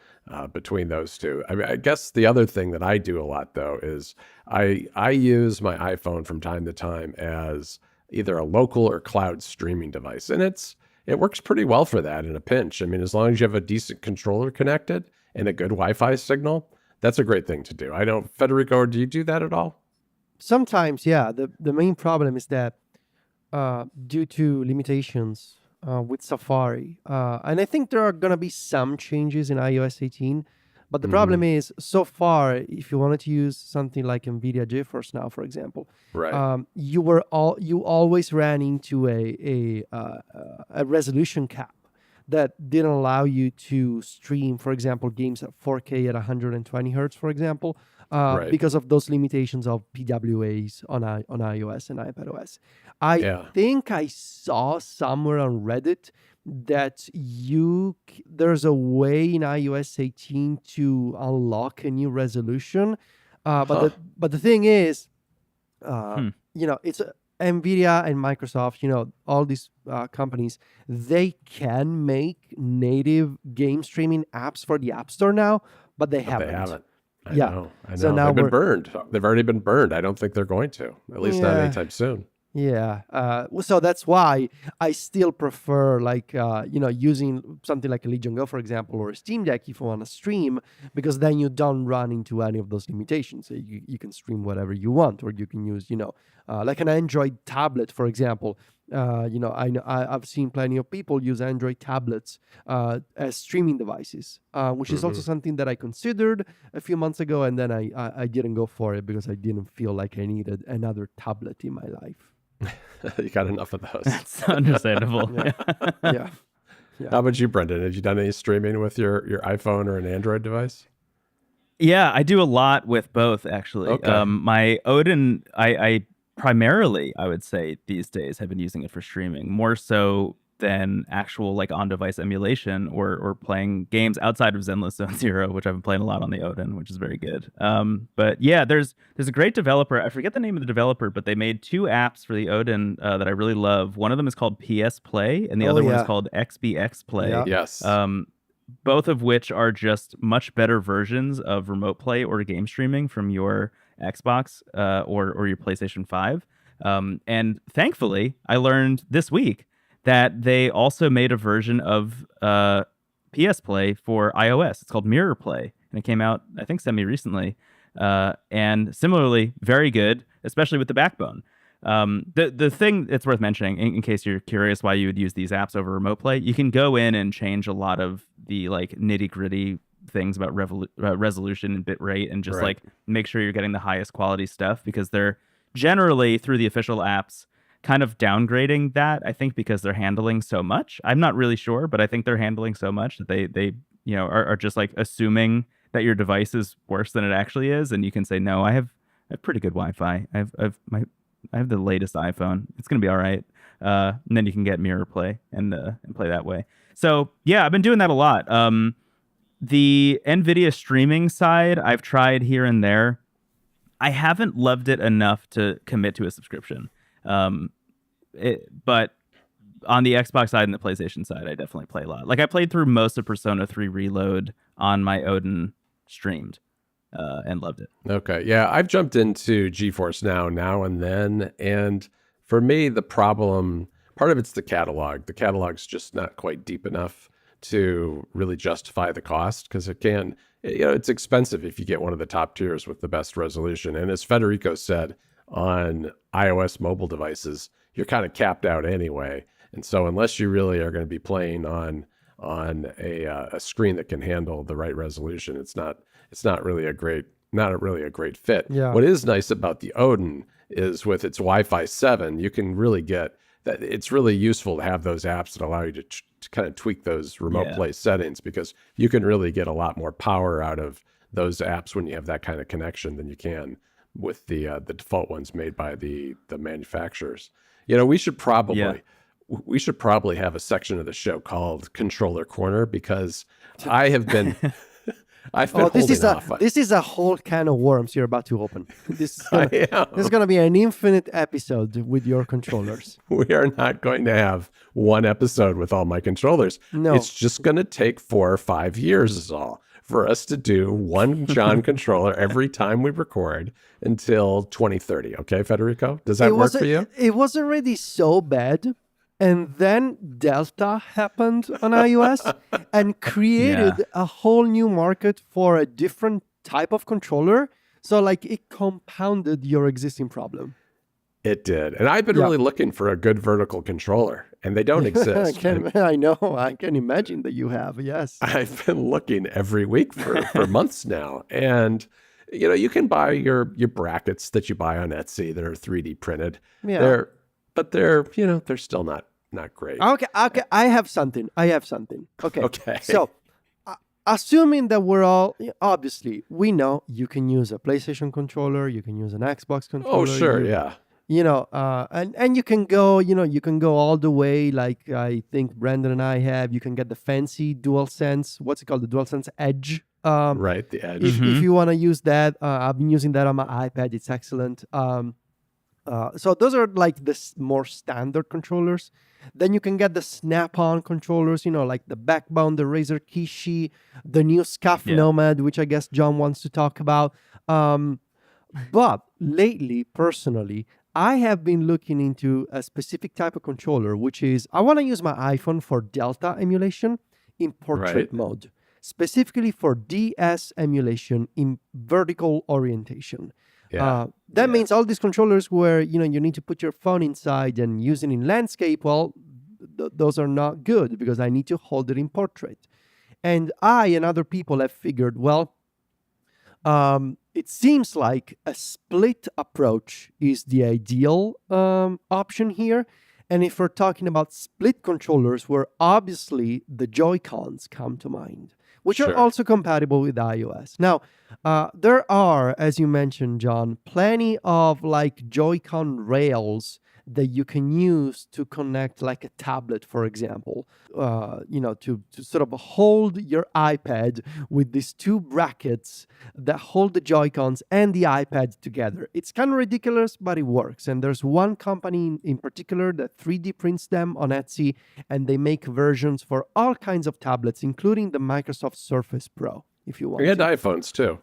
[SPEAKER 2] between those two. I mean, I guess the other thing that I do a lot, though, is I use my iPhone from time to time as either a local or cloud streaming device. And it works pretty well for that in a pinch. I mean, as long as you have a decent controller connected and a good Wi-Fi signal, that's a great thing to do. I don't, Federico, do you do that at all?
[SPEAKER 3] Sometimes, yeah. The main problem is that due to limitations with Safari, and I think there are going to be some changes in iOS 18, but the problem is, so far, if you wanted to use something like NVIDIA GeForce Now, for example,
[SPEAKER 2] right,
[SPEAKER 3] you always ran into a resolution cap that didn't allow you to stream, for example, games at 4K at 120 hertz, for example,
[SPEAKER 2] right.
[SPEAKER 3] because of those limitations of PWAs on iOS and iPadOS. I think I saw somewhere on Reddit that there's a way in iOS 18 to unlock a new resolution, but the thing is, you know, it's NVIDIA and Microsoft, you know, all these companies, they can make native game streaming apps for the App Store now, but they haven't.
[SPEAKER 2] I know. So now they've been burned. They've already been burned. I don't think they're going to, at least not anytime soon.
[SPEAKER 3] Yeah. So that's why I still prefer, like, you know, using something like a Legion Go, for example, or a Steam Deck if you want to stream, because then you don't run into any of those limitations. You can stream whatever you want, or you can use, you know, like an Android tablet, for example. You know, I've seen plenty of people use Android tablets as streaming devices, which is also something that I considered a few months ago, and then I didn't go for it because I didn't feel like I needed another tablet in my life.
[SPEAKER 2] You got enough of those.
[SPEAKER 1] That's understandable.
[SPEAKER 3] Yeah.
[SPEAKER 2] How about you, Brendan? Have you done any streaming with your iPhone or an Android device?
[SPEAKER 1] Yeah, I do a lot with both, actually.
[SPEAKER 2] Okay.
[SPEAKER 1] My Odin, I primarily, I would say, these days have been using it for streaming, more so than actual like on-device emulation or playing games outside of Zenless Zone Zero, which I've been playing a lot on the Odin, which is very good. But yeah, there's a great developer. I forget the name of the developer, but they made two apps for the Odin that I really love. One of them is called PS Play, and the other one is called XBX Play.
[SPEAKER 3] Yeah.
[SPEAKER 2] Yes.
[SPEAKER 1] Both of which are just much better versions of remote play or game streaming from your Xbox or your PlayStation 5. And thankfully, I learned this week that they also made a version of PS Play for iOS. It's called Mirror Play, and it came out, I think, semi-recently. And similarly, very good, especially with the backbone. The thing that's worth mentioning, in case you're curious why you would use these apps over remote play, you can go in and change a lot of the like nitty-gritty things about resolution and bit rate, and just like make sure you're getting the highest quality stuff, because they're generally, through the official apps, kind of downgrading that, I think, because they're handling so much. I'm not really sure, but I think they're handling so much that they you know are just like assuming that your device is worse than it actually is, and you can say, no, I have pretty good Wi-Fi. I have the latest iPhone. It's gonna be all right. And then you can get Mirror Play and play that way. So yeah, I've been doing that a lot. The NVIDIA streaming side, I've tried here and there. I haven't loved it enough to commit to a subscription. But on the Xbox side and the PlayStation side, I definitely play a lot. Like I played through most of Persona 3 Reload on my Odin streamed, and loved it.
[SPEAKER 2] Okay. Yeah, I've jumped into GeForce now and then. And for me, the problem, part of it's the catalog. The catalog's just not quite deep enough to really justify the cost because it's expensive if you get one of the top tiers with the best resolution. And as Federico said, on iOS mobile devices, you're kind of capped out anyway. And so unless you really are going to be playing on a screen that can handle the right resolution, it's not really a great fit.
[SPEAKER 3] Yeah.
[SPEAKER 2] What is nice about the Odin is with its Wi-Fi 7, you can really get that. It's really useful to have those apps that allow you to kind of tweak those remote play settings, because you can really get a lot more power out of those apps when you have that kind of connection than you can with the default ones made by the manufacturers. We should probably have a section of the show called Controller Corner, because I've been
[SPEAKER 3] this is a whole can of worms you're about to open. This is going to be an infinite episode with your controllers.
[SPEAKER 2] We are not going to have one episode with all my controllers.
[SPEAKER 3] No.
[SPEAKER 2] It's just going to take 4 or 5 years is all for us to do one John controller every time we record until 2030. Okay, Federico? Does that work for you?
[SPEAKER 3] It was already so bad. And then Delta happened on iOS and created a whole new market for a different type of controller. So like it compounded your existing problem.
[SPEAKER 2] It did. And I've been really looking for a good vertical controller, and they don't exist.
[SPEAKER 3] I know. I can imagine that you have. Yes.
[SPEAKER 2] I've been looking every week for months now. And, you can buy your brackets that you buy on Etsy that are 3D printed.
[SPEAKER 3] Yeah.
[SPEAKER 2] They're still not great.
[SPEAKER 3] Okay. I have something. Okay. So, assuming that we're all, obviously, we know you can use a PlayStation controller, you can use an Xbox controller.
[SPEAKER 2] Oh, sure, yeah.
[SPEAKER 3] And you can go, you can go all the way, like I think Brandon and I have. You can get the fancy DualSense. What's it called? The DualSense Edge.
[SPEAKER 2] Right, the Edge.
[SPEAKER 3] If you want to use that, I've been using that on my iPad. It's excellent. So those are like the more standard controllers. Then you can get the snap-on controllers, like the Backbone, the Razer Kishi, the new Scaf Nomad, which I guess John wants to talk about. But lately, personally, I have been looking into a specific type of controller, which is I want to use my iPhone for Delta emulation in portrait mode, specifically for DS emulation in vertical orientation. That means all these controllers where, you need to put your phone inside and use it in landscape, well, those are not good because I need to hold it in portrait. And I and other people have figured, well, it seems like a split approach is the ideal option here. And if we're talking about split controllers, where obviously the Joy-Cons come to mind, which are also compatible with iOS. Now, there are, as you mentioned, John, plenty of like Joy-Con rails that you can use to connect like a tablet, for example, to sort of hold your iPad with these two brackets that hold the Joy-Cons and the iPad together. It's kind of ridiculous, but it works. And there's one company in particular that 3D prints them on Etsy, and they make versions for all kinds of tablets, including the Microsoft Surface Pro, if you want.
[SPEAKER 2] We had iPhones too.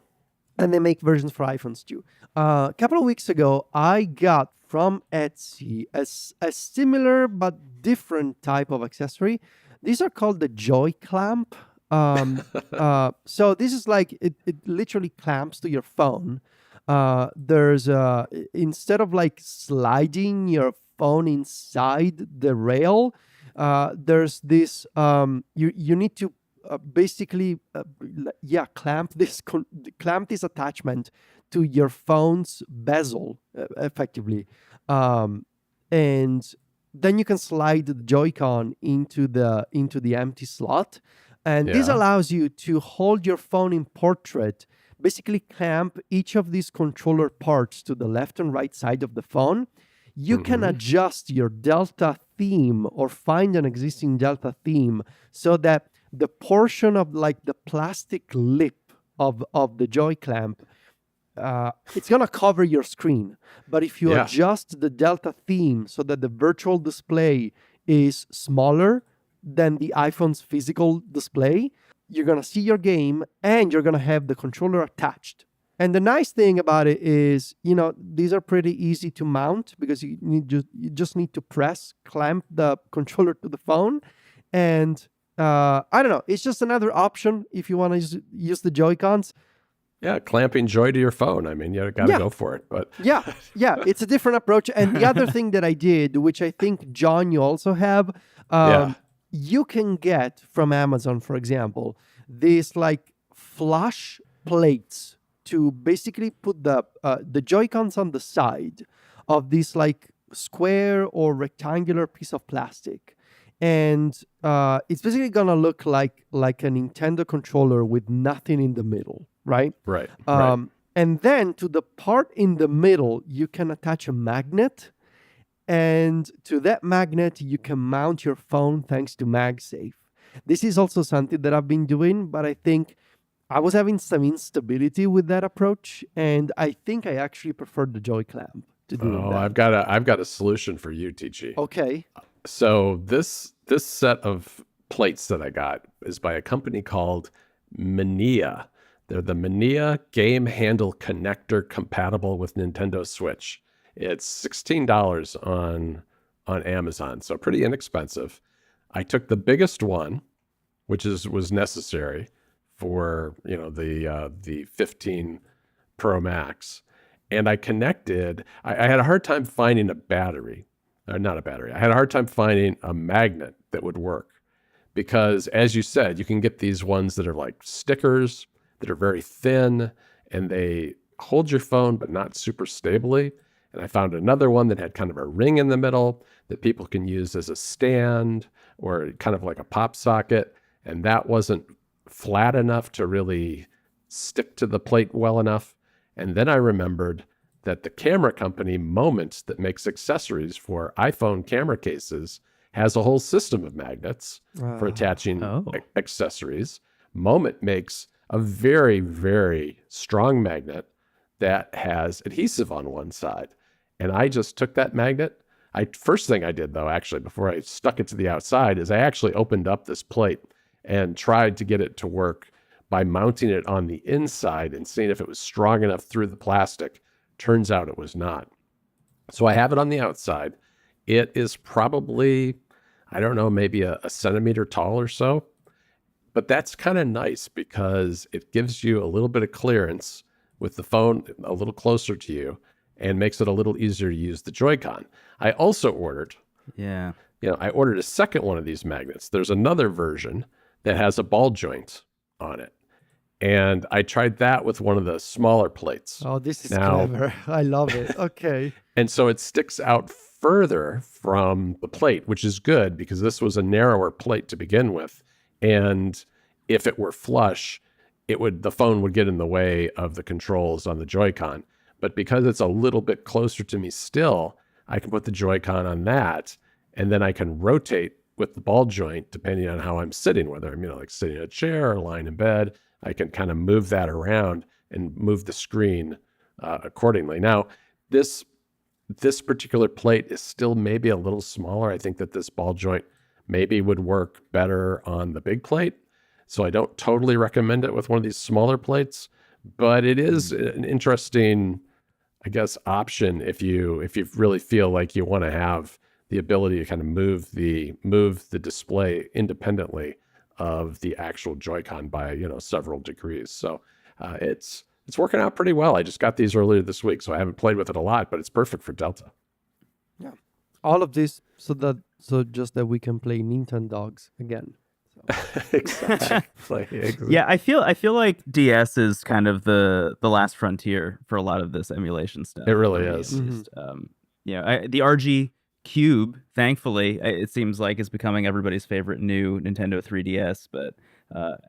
[SPEAKER 3] And they make versions for iPhones too. A couple of weeks ago, I got from Etsy a similar but different type of accessory. These are called the Joy Clamp. So this is like, it literally clamps to your phone. There's, instead of like sliding your phone inside the rail, there's this, you need to basically clamp this attachment to your phone's bezel effectively, and then you can slide the Joy-Con into the empty slot, and this allows you to hold your phone in portrait, basically clamp each of these controller parts to the left and right side of the phone. You can adjust your Delta theme or find an existing Delta theme so that the portion of like the plastic lip of the Joy Clamp, it's going to cover your screen. But if you adjust the Delta theme so that the virtual display is smaller than the iPhone's physical display. You're going to see your game and you're going to have the controller attached. And the nice thing about it is, these are pretty easy to mount because you just need to clamp the controller to the phone. And I don't know, it's just another option if you want to use the Joy-Cons.
[SPEAKER 2] Yeah, clamping Joy to your phone. I mean, you got to go for it. But
[SPEAKER 3] yeah, it's a different approach. And the other thing that I did, which I think, John, you also have, you can get from Amazon, for example, these like flush plates to basically put the Joy-Cons on the side of this like square or rectangular piece of plastic. And it's basically going to look like a Nintendo controller with nothing in the middle, right?
[SPEAKER 2] Right.
[SPEAKER 3] And then to the part in the middle, you can attach a magnet. And to that magnet, you can mount your phone thanks to MagSafe. This is also something that I've been doing, but I think I was having some instability with that approach, and I think I actually preferred the Joy Clamp to do that.
[SPEAKER 2] I've got a solution for you, TG.
[SPEAKER 3] Okay.
[SPEAKER 2] So this set of plates that I got is by a company called Mania. They're the Mania Game Handle Connector compatible with Nintendo Switch. It's $16 on Amazon, so pretty inexpensive. I took the biggest one, which was necessary for the 15 Pro Max, and I connected. I had a hard time finding a battery, not a battery. I had a hard time finding a magnet that would work because, as you said, you can get these ones that are like stickers that are very thin and they hold your phone but not super stably. And I found another one that had kind of a ring in the middle that people can use as a stand or kind of like a pop socket. And that wasn't flat enough to really stick to the plate well enough. And then I remembered that the camera company Moment, that makes accessories for iPhone camera cases, has a whole system of magnets for attaching accessories. Moment makes a very, very strong magnet that has adhesive on one side. And I just took that magnet. First thing I did, though, actually, before I stuck it to the outside, is I actually opened up this plate and tried to get it to work by mounting it on the inside and seeing if it was strong enough through the plastic. Turns out it was not. So I have it on the outside. It is probably, I don't know, maybe a centimeter tall or so. But that's kind of nice because it gives you a little bit of clearance with the phone a little closer to you and makes it a little easier to use the Joy-Con. I also ordered, I ordered a second one of these magnets. There's another version that has a ball joint on it. And I tried that with one of the smaller plates.
[SPEAKER 3] Oh, this is clever. I love it. Okay.
[SPEAKER 2] And so it sticks out further from the plate, which is good because this was a narrower plate to begin with. And if it were flush, the phone would get in the way of the controls on the Joy-Con. But because it's a little bit closer to me still, I can put the Joy-Con on that, and then I can rotate with the ball joint depending on how I'm sitting, whether I'm like sitting in a chair or lying in bed. I can kind of move that around and move the screen accordingly. Now, this particular plate is still maybe a little smaller. I think that this ball joint maybe would work better on the big plate. So I don't totally recommend it with one of these smaller plates, but it is an interesting, I guess, option if you really feel like you want to have the ability to kind of move the display independently of the actual Joy-Con by several degrees. So it's working out pretty well. I just got these earlier this week, so I haven't played with it a lot, but it's perfect for Delta.
[SPEAKER 3] Yeah, all of this so just that we can play Nintendogs again.
[SPEAKER 2] Exactly.
[SPEAKER 1] Yeah, I feel like DS is kind of the last frontier for a lot of this emulation stuff.
[SPEAKER 2] It really is.
[SPEAKER 1] The RG Cube, thankfully, it seems like is becoming everybody's favorite new Nintendo 3DS. But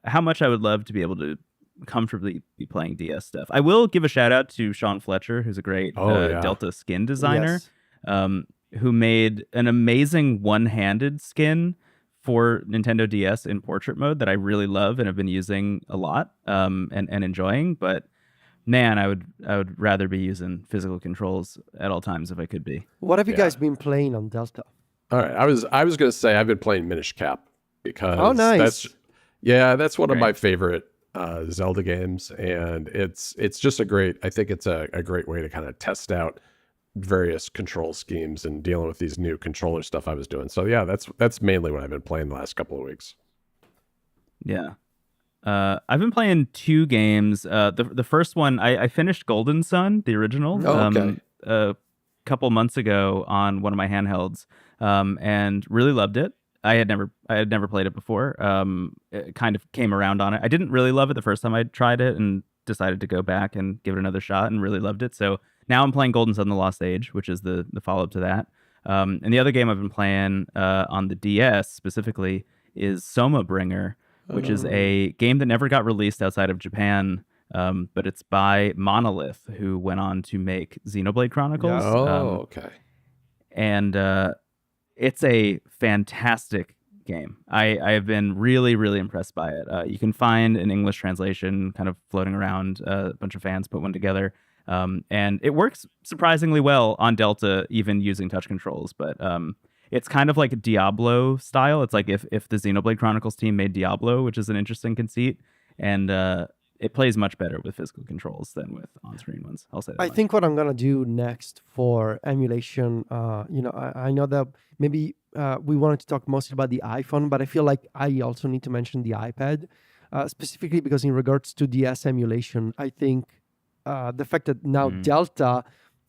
[SPEAKER 1] how much I would love to be able to comfortably be playing DS stuff. I will give a shout out to Sean Fletcher, who's a great Delta skin designer, who made an amazing one-handed skin for Nintendo DS in portrait mode that I really love and have been using a lot and enjoying. But man, I would rather be using physical controls at all times if I could be.
[SPEAKER 3] What have you guys been playing on Delta?
[SPEAKER 2] All right. I was going to say I've been playing Minish Cap because
[SPEAKER 3] Oh, nice.
[SPEAKER 2] that's one of my
[SPEAKER 1] Great.
[SPEAKER 2] favorite Zelda games, and it's just I think it's a great way to kind of test out various control schemes and dealing with these new controller stuff I was doing. So yeah, that's mainly what I've been playing the last couple of weeks.
[SPEAKER 1] Yeah. I've been playing 2 games. The first one, I finished Golden Sun, the original,
[SPEAKER 2] Oh, okay.
[SPEAKER 1] a couple months ago on one of my handhelds, and really loved it. I had never played it before. It kind of came around on it. I didn't really love it the first time I tried it, and decided to go back and give it another shot, and really loved it. So now I'm playing Golden Sun: The Lost Age, which is the follow up to that. And the other game I've been playing on the DS specifically is Soma Bringer, which is a game that never got released outside of Japan. But it's by Monolith, who went on to make Xenoblade Chronicles.
[SPEAKER 2] Oh, okay.
[SPEAKER 1] And it's a fantastic game. I have been really, really impressed by it. You can find an English translation kind of floating around. A bunch of fans put one together. And it works surprisingly well on Delta, even using touch controls. But it's kind of like a Diablo style. It's like if the Xenoblade Chronicles team made Diablo, which is an interesting conceit. And it plays much better with physical controls than with on-screen ones. I'll say that
[SPEAKER 3] I
[SPEAKER 1] much.
[SPEAKER 3] think what I'm gonna do next for emulation, I know that maybe we wanted to talk mostly about the iPhone, but I feel like I also need to mention the iPad, specifically because in regards to DS emulation, I think the fact that now Delta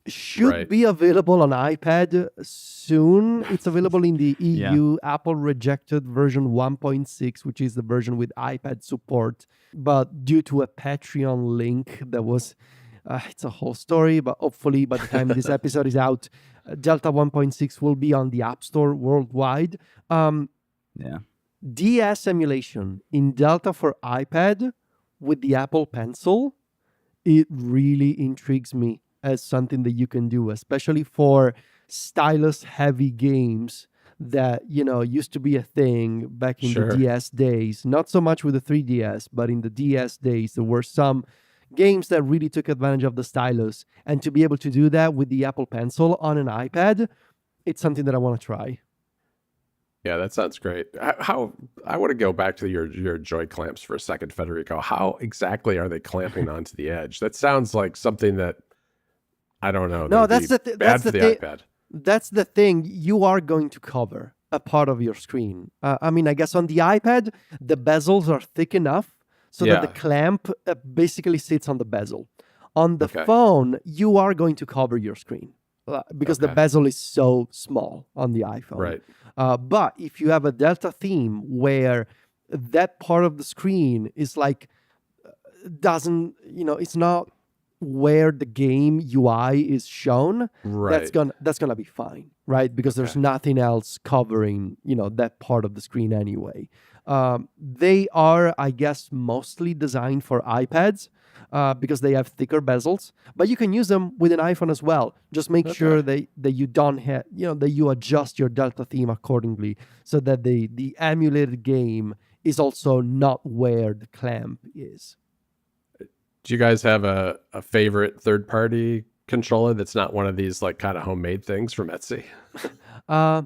[SPEAKER 3] should
[SPEAKER 2] Right.
[SPEAKER 3] be available on iPad soon. It's available in the
[SPEAKER 1] Yeah.
[SPEAKER 3] EU. Apple rejected version 1.6, which is the version with iPad support. But due to a Patreon link that was, it's a whole story, but hopefully by the time this episode is out, Delta 1.6 will be on the App Store worldwide.
[SPEAKER 1] Yeah.
[SPEAKER 3] DS emulation in Delta for iPad with the Apple Pencil, it really intrigues me as something that you can do, especially for stylus heavy games that used to be a thing back in
[SPEAKER 2] Sure.
[SPEAKER 3] the DS days. Not so much with the 3DS, but in the DS days there were some games that really took advantage of the stylus, and to be able to do that with the Apple Pencil on an iPad, it's something that I want to try.
[SPEAKER 2] Yeah, that sounds great. How I want to go back to your joy clamps for a second, Federico. How exactly are they clamping onto the edge? That sounds like something that I don't know.
[SPEAKER 3] No,
[SPEAKER 2] that'd
[SPEAKER 3] that's
[SPEAKER 2] be
[SPEAKER 3] the
[SPEAKER 2] bad
[SPEAKER 3] that's
[SPEAKER 2] for
[SPEAKER 3] the
[SPEAKER 2] the
[SPEAKER 3] thing.
[SPEAKER 2] iPad.
[SPEAKER 3] That's the thing. You are going to cover a part of your screen. I mean, I guess on the iPad, the bezels are thick enough so that the
[SPEAKER 2] Yeah.
[SPEAKER 3] clamp basically sits on the bezel. On the
[SPEAKER 2] Okay.
[SPEAKER 3] phone, you are going to cover your screen because the
[SPEAKER 2] Okay.
[SPEAKER 3] bezel is so small on the iPhone.
[SPEAKER 2] Right.
[SPEAKER 3] But if you have a Delta theme where that part of the screen is like doesn't it's not where the game UI is shown,
[SPEAKER 2] Right.
[SPEAKER 3] that's gonna be fine, right? Because there's
[SPEAKER 2] Okay.
[SPEAKER 3] nothing else covering that part of the screen anyway. They are, I guess, mostly designed for iPads because they have thicker bezels, but you can use them with an iPhone as well. Just make sure that you don't have that you adjust your Delta theme accordingly so that the emulated game is also not where the clamp is.
[SPEAKER 2] Do you guys have a favorite third-party controller that's not one of these like kind of homemade things from Etsy?
[SPEAKER 3] Uh,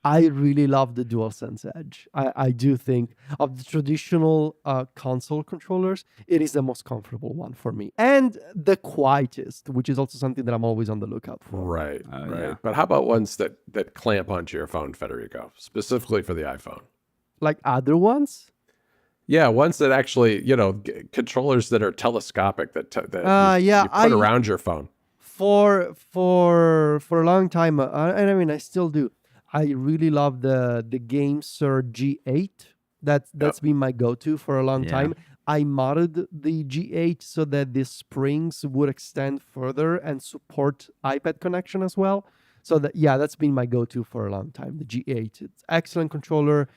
[SPEAKER 3] I really love the DualSense Edge. I do think of the traditional console controllers, it is the most comfortable one for me. And the quietest, which is also something that I'm always on the lookout for.
[SPEAKER 2] Right.
[SPEAKER 1] Oh,
[SPEAKER 2] Right.
[SPEAKER 1] yeah.
[SPEAKER 2] But how about ones that clamp onto your phone, Federico, specifically for the iPhone?
[SPEAKER 3] Like other ones?
[SPEAKER 2] Yeah, ones that actually, controllers that are telescopic that
[SPEAKER 3] Yeah,
[SPEAKER 2] you put around your phone.
[SPEAKER 3] For a long time, and I mean I still do. I really love the GameSir G8. That's been my go-to for a long
[SPEAKER 1] Yeah.
[SPEAKER 3] time. I modded the G8 so that the springs would extend further and support iPad connection as well. So that's been my go-to for a long time. The G8, it's excellent controller,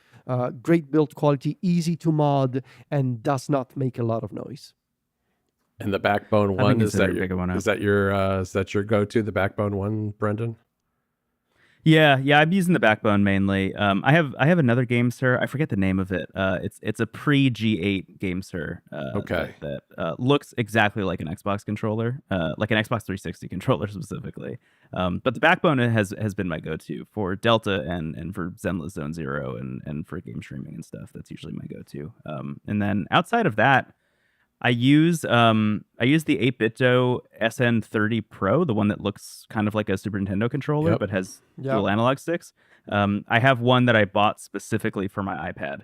[SPEAKER 3] great build quality, easy to mod, and does not make a lot of noise.
[SPEAKER 2] And the Backbone
[SPEAKER 1] I've
[SPEAKER 2] one
[SPEAKER 1] been
[SPEAKER 2] is that
[SPEAKER 1] considering picking one up.
[SPEAKER 2] is that your go-to, the Backbone one, Brendan?
[SPEAKER 1] Yeah, I'm using the Backbone mainly. I have another game, sir. I forget the name of it. It's a pre G8 game, sir.
[SPEAKER 2] Okay.
[SPEAKER 1] That looks exactly like an Xbox controller, like an Xbox 360 controller specifically. But the Backbone has been my go-to for Delta and for Zenless Zone Zero and for game streaming and stuff. That's usually my go-to. And then outside of that, I use the 8BitDo SN30 Pro, the one that looks kind of like a Super Nintendo controller,
[SPEAKER 2] Yep.
[SPEAKER 1] but has
[SPEAKER 3] Yep.
[SPEAKER 1] dual analog sticks. I have one that I bought specifically for my iPad,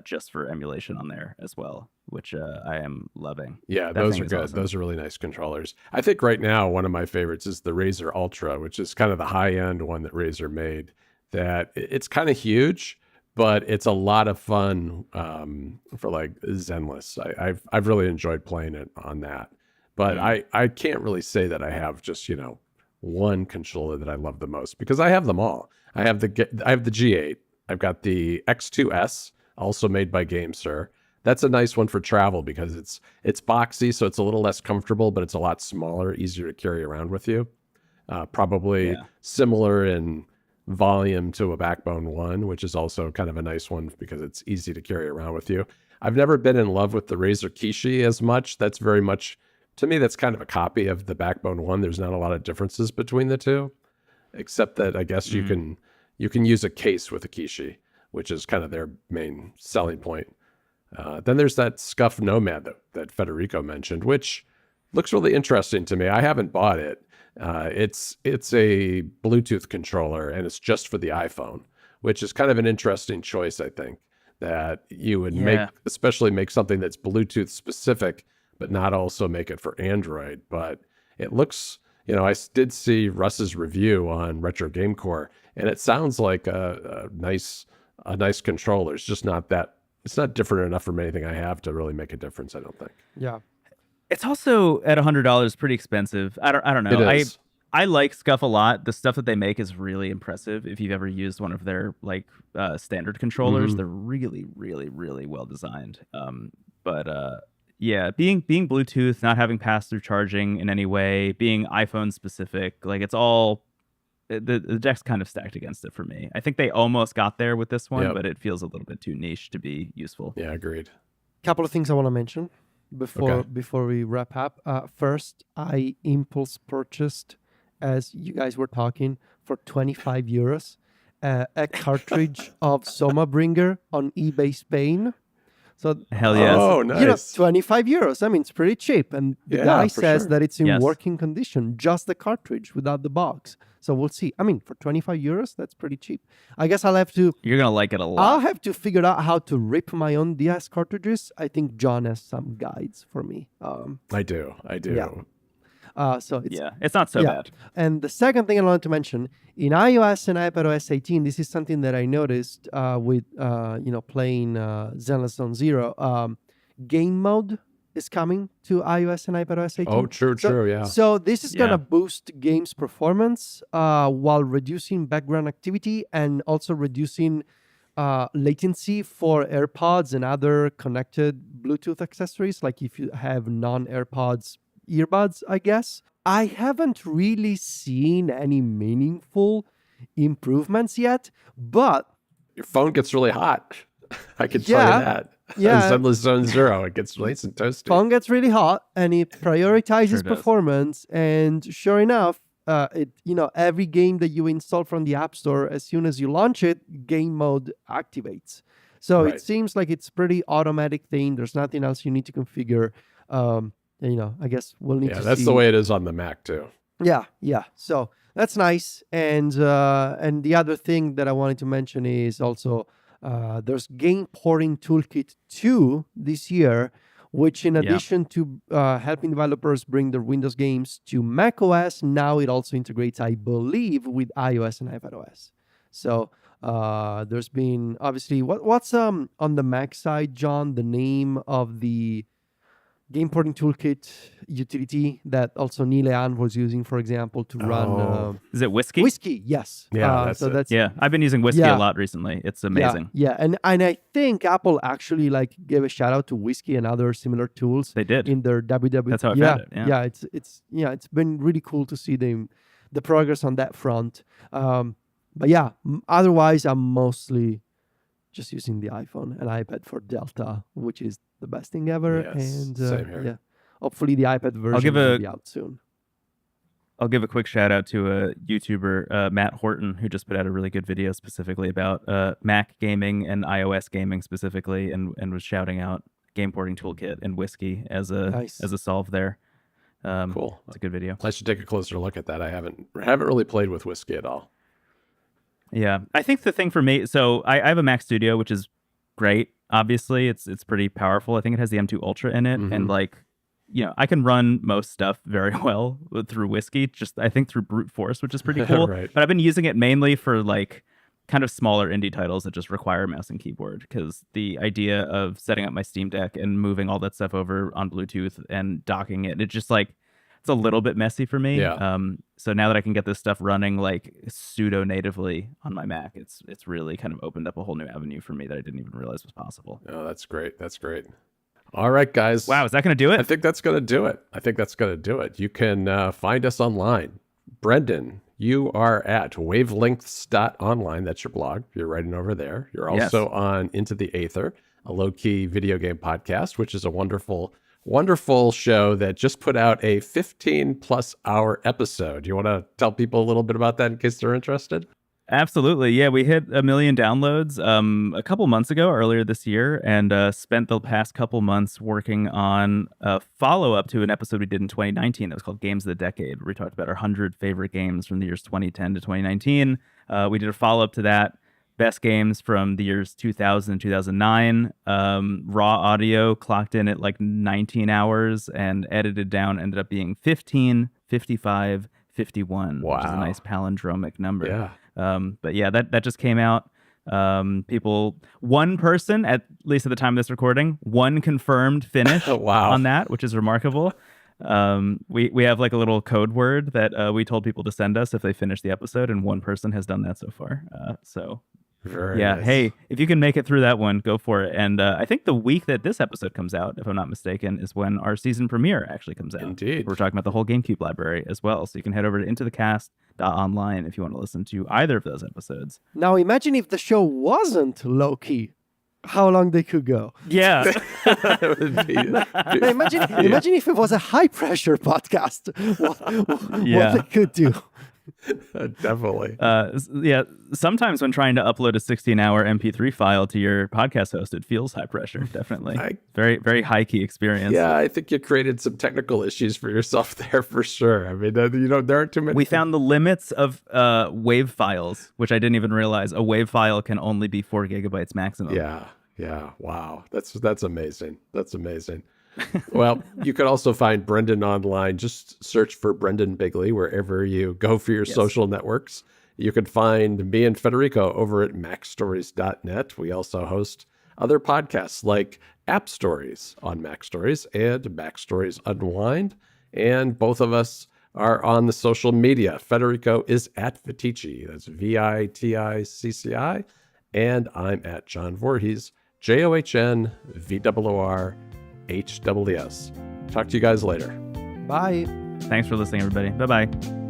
[SPEAKER 1] just for emulation on there as well, which I am loving.
[SPEAKER 2] Yeah,
[SPEAKER 1] That
[SPEAKER 2] those
[SPEAKER 1] thing
[SPEAKER 2] are
[SPEAKER 1] is
[SPEAKER 2] good.
[SPEAKER 1] awesome.
[SPEAKER 2] Those are really nice controllers. I think right now one of my favorites is the Razer Ultra, which is kind of the high-end one that Razer made. That it's kind of huge, but it's a lot of fun for like Zenless. I've really enjoyed playing it on that. But I can't really say that I have just, one controller that I love the most, because I have them all. I have the G8. I've got the X2S, also made by GameSir. That's a nice one for travel because it's boxy, so it's a little less comfortable, but it's a lot smaller, easier to carry around with you. Probably
[SPEAKER 1] Yeah.
[SPEAKER 2] similar in volume to a Backbone One, which is also kind of a nice one because it's easy to carry around with you. I've never been in love with the Razer Kishi as much. That's very much, to me, that's kind of a copy of the Backbone One. There's not a lot of differences between the two, except that I guess you can use a case with a Kishi, which is kind of their main selling point. Then there's that Scuff Nomad that Federico mentioned, which looks really interesting to me. I haven't bought it. It's a Bluetooth controller, and it's just for the iPhone, which is kind of an interesting choice, I think, that you would especially make something that's Bluetooth specific, but not also make it for Android. But it looks, I did see Russ's review on Retro Game Core, and it sounds like a nice controller. It's just not that. It's not different enough from anything I have to really make a difference, I don't think.
[SPEAKER 3] Yeah.
[SPEAKER 1] It's also at $100 pretty expensive. I don't know.
[SPEAKER 2] It is.
[SPEAKER 1] I like Scuff a lot. The stuff that they make is really impressive. If you've ever used one of their standard controllers, they're really, really, really well designed. Yeah, being Bluetooth, not having pass-through charging in any way, being iPhone specific, like it's all the deck's kind of stacked against it for me. I think they almost got there with this one,
[SPEAKER 2] Yep.
[SPEAKER 1] but it feels a little bit too niche to be useful.
[SPEAKER 2] Yeah, agreed.
[SPEAKER 3] Couple of things I want to mention
[SPEAKER 2] Okay.
[SPEAKER 3] before we wrap up. First, I impulse purchased, as you guys were talking, for 25 euros, a cartridge of Somabringer on eBay Spain. So
[SPEAKER 1] Hell yes.
[SPEAKER 2] Oh, nice.
[SPEAKER 3] 25 euros. I mean, it's pretty cheap. And the
[SPEAKER 2] Yeah,
[SPEAKER 3] guy
[SPEAKER 2] for
[SPEAKER 3] says
[SPEAKER 2] sure.
[SPEAKER 3] that it's in
[SPEAKER 1] Yes.
[SPEAKER 3] working condition, just the cartridge without the box. So we'll see. I mean, for 25 euros, that's pretty cheap. I guess I'll have to
[SPEAKER 1] You're gonna like it a lot.
[SPEAKER 3] figure out how to rip my own DS cartridges. I think John has some guides for me.
[SPEAKER 2] I do.
[SPEAKER 3] Yeah. So it's
[SPEAKER 1] Yeah, it's not so
[SPEAKER 3] yeah.
[SPEAKER 1] bad.
[SPEAKER 3] And the second thing I wanted to mention, in iOS and iPadOS 18, this is something that I noticed with playing Zenless Zone Zero. Game mode is coming to iOS and iPadOS 18.
[SPEAKER 2] Oh, true, yeah.
[SPEAKER 3] So this is going to
[SPEAKER 1] Yeah.
[SPEAKER 3] boost games performance while reducing background activity and also reducing latency for AirPods and other connected Bluetooth accessories, like if you have non-AirPods earbuds, I guess. I haven't really seen any meaningful improvements yet, but
[SPEAKER 2] Your phone gets really hot. I can tell
[SPEAKER 3] Yeah,
[SPEAKER 2] you that.
[SPEAKER 3] yeah.
[SPEAKER 2] Zenless Zone Zero, it gets nice and toasty.
[SPEAKER 3] phone gets really hot and it prioritizes
[SPEAKER 1] Sure does.
[SPEAKER 3] performance. And sure enough, every game that you install from the App Store, as soon as you launch it, game mode activates. So
[SPEAKER 2] Right.
[SPEAKER 3] it seems like it's pretty automatic thing. There's nothing else you need to configure. I guess we'll need
[SPEAKER 2] Yeah,
[SPEAKER 3] to
[SPEAKER 2] that's
[SPEAKER 3] see.
[SPEAKER 2] the way it is on the Mac too.
[SPEAKER 3] Yeah. So that's nice. And the other thing that I wanted to mention is also there's Game Porting Toolkit 2 this year, which in addition to helping developers bring their Windows games to macOS, now it also integrates, I believe, with iOS and iPadOS. So there's been obviously what's on the Mac side, John, the name of the Game Porting Toolkit utility that also Nilean was using, for example, to run
[SPEAKER 2] Oh.
[SPEAKER 1] Is it Whiskey?
[SPEAKER 3] Whiskey. Yes.
[SPEAKER 2] Yeah, that's
[SPEAKER 3] so
[SPEAKER 2] it.
[SPEAKER 3] that's
[SPEAKER 1] Yeah, I've been using Whiskey
[SPEAKER 3] Yeah.
[SPEAKER 1] a lot recently. It's amazing.
[SPEAKER 3] Yeah, and I think Apple actually gave a shout out to Whiskey and other similar tools
[SPEAKER 1] They did.
[SPEAKER 3] in their WW.
[SPEAKER 1] That's how I found it, yeah.
[SPEAKER 3] It's been really cool to see the progress on that front. But yeah, otherwise I'm mostly just using the iPhone and iPad for Delta, which is the best thing ever.
[SPEAKER 2] Yes,
[SPEAKER 3] And
[SPEAKER 2] same here.
[SPEAKER 3] yeah, hopefully the iPad version will be out soon.
[SPEAKER 1] I'll give a quick shout out to a YouTuber, Matt Horton, who just put out a really good video specifically about Mac gaming and iOS gaming specifically, and was shouting out Game Porting Toolkit and Whiskey as a solve there.
[SPEAKER 2] Cool.
[SPEAKER 1] It's a good video.
[SPEAKER 2] I should take a closer look at that. I haven't really played with Whiskey at all.
[SPEAKER 1] Yeah, I think the thing for me, so I have a Mac Studio, which is great. Obviously, it's pretty powerful. I think it has the M2 Ultra in it, and like, you know, I can run most stuff very well through Whiskey. Just I think through brute force, which is pretty cool.
[SPEAKER 2] Right.
[SPEAKER 1] But I've been using it mainly for like kind of smaller indie titles that just require mouse and keyboard, because the idea of setting up my Steam Deck and moving all that stuff over on Bluetooth and docking it just like, it's a little bit messy for me.
[SPEAKER 2] Yeah.
[SPEAKER 1] So now that I can get this stuff running like pseudo natively on my Mac, it's really kind of opened up a whole new avenue for me that I didn't even realize was possible.
[SPEAKER 2] Oh, that's great. That's great. All right, guys.
[SPEAKER 1] Wow, is that going to do it?
[SPEAKER 2] I think that's going to do it. You can find us online. Brendan, you are at wavelengths.online. That's your blog. You're writing over there. You're also on Into the Aether, a low-key video game podcast, which is a wonderful show that just put out a 15-plus hour episode. You want to tell people a little bit about that in case they're interested?
[SPEAKER 1] Absolutely. Yeah, we hit 1 million downloads a couple months ago, earlier this year, and spent the past couple months working on a follow-up to an episode we did in 2019 that was called Games of the Decade, where we talked about our 100 favorite games from the years 2010 to 2019. We did a follow-up to that, best games from the years 2000 and 2009. Raw audio clocked in at like 19 hours, and edited down ended up being 15, 55, 51, which is a nice palindromic number.
[SPEAKER 2] Yeah.
[SPEAKER 1] But yeah, that just came out. One person, at least at the time of this recording, one confirmed finish on that, which is remarkable. We have like a little code word that we told people to send us if they finish the episode, and one person has done that so far. So
[SPEAKER 2] very
[SPEAKER 1] yeah,
[SPEAKER 2] nice.
[SPEAKER 1] Hey, if you can make it through that one, go for it. And I think the week that this episode comes out, if I'm not mistaken, is when our season premiere actually comes out.
[SPEAKER 2] Indeed.
[SPEAKER 1] We're talking about the whole GameCube library as well, so you can head over to intothecast.online if you want to listen to either of those episodes.
[SPEAKER 3] Now imagine if the show wasn't low-key, how long they could go.
[SPEAKER 1] Yeah.
[SPEAKER 3] Imagine if it was a high-pressure podcast, what they could do.
[SPEAKER 2] Definitely.
[SPEAKER 1] Yeah. Sometimes when trying to upload a 16-hour MP3 file to your podcast host, it feels high pressure. Definitely. Very, very high key experience.
[SPEAKER 2] Yeah, I think you created some technical issues for yourself there for sure. I mean, there aren't too many.
[SPEAKER 1] We found the limits of wave files, which I didn't even realize. A wave file can only be 4 gigabytes maximum.
[SPEAKER 2] Yeah. Wow. That's amazing. That's amazing. Well, you can also find Brendan online. Just search for Brendan Bigley wherever you go for your social networks. You can find me and Federico over at macstories.net. We also host other podcasts like App Stories on Mac Stories and Mac Stories Unwind. And both of us are on the social media. Federico is at Viticci. That's VITICCI. And I'm at John Voorhees, JOHNVOORHWS. Talk to you guys later.
[SPEAKER 3] Bye.
[SPEAKER 1] Thanks for listening, everybody. Bye-bye.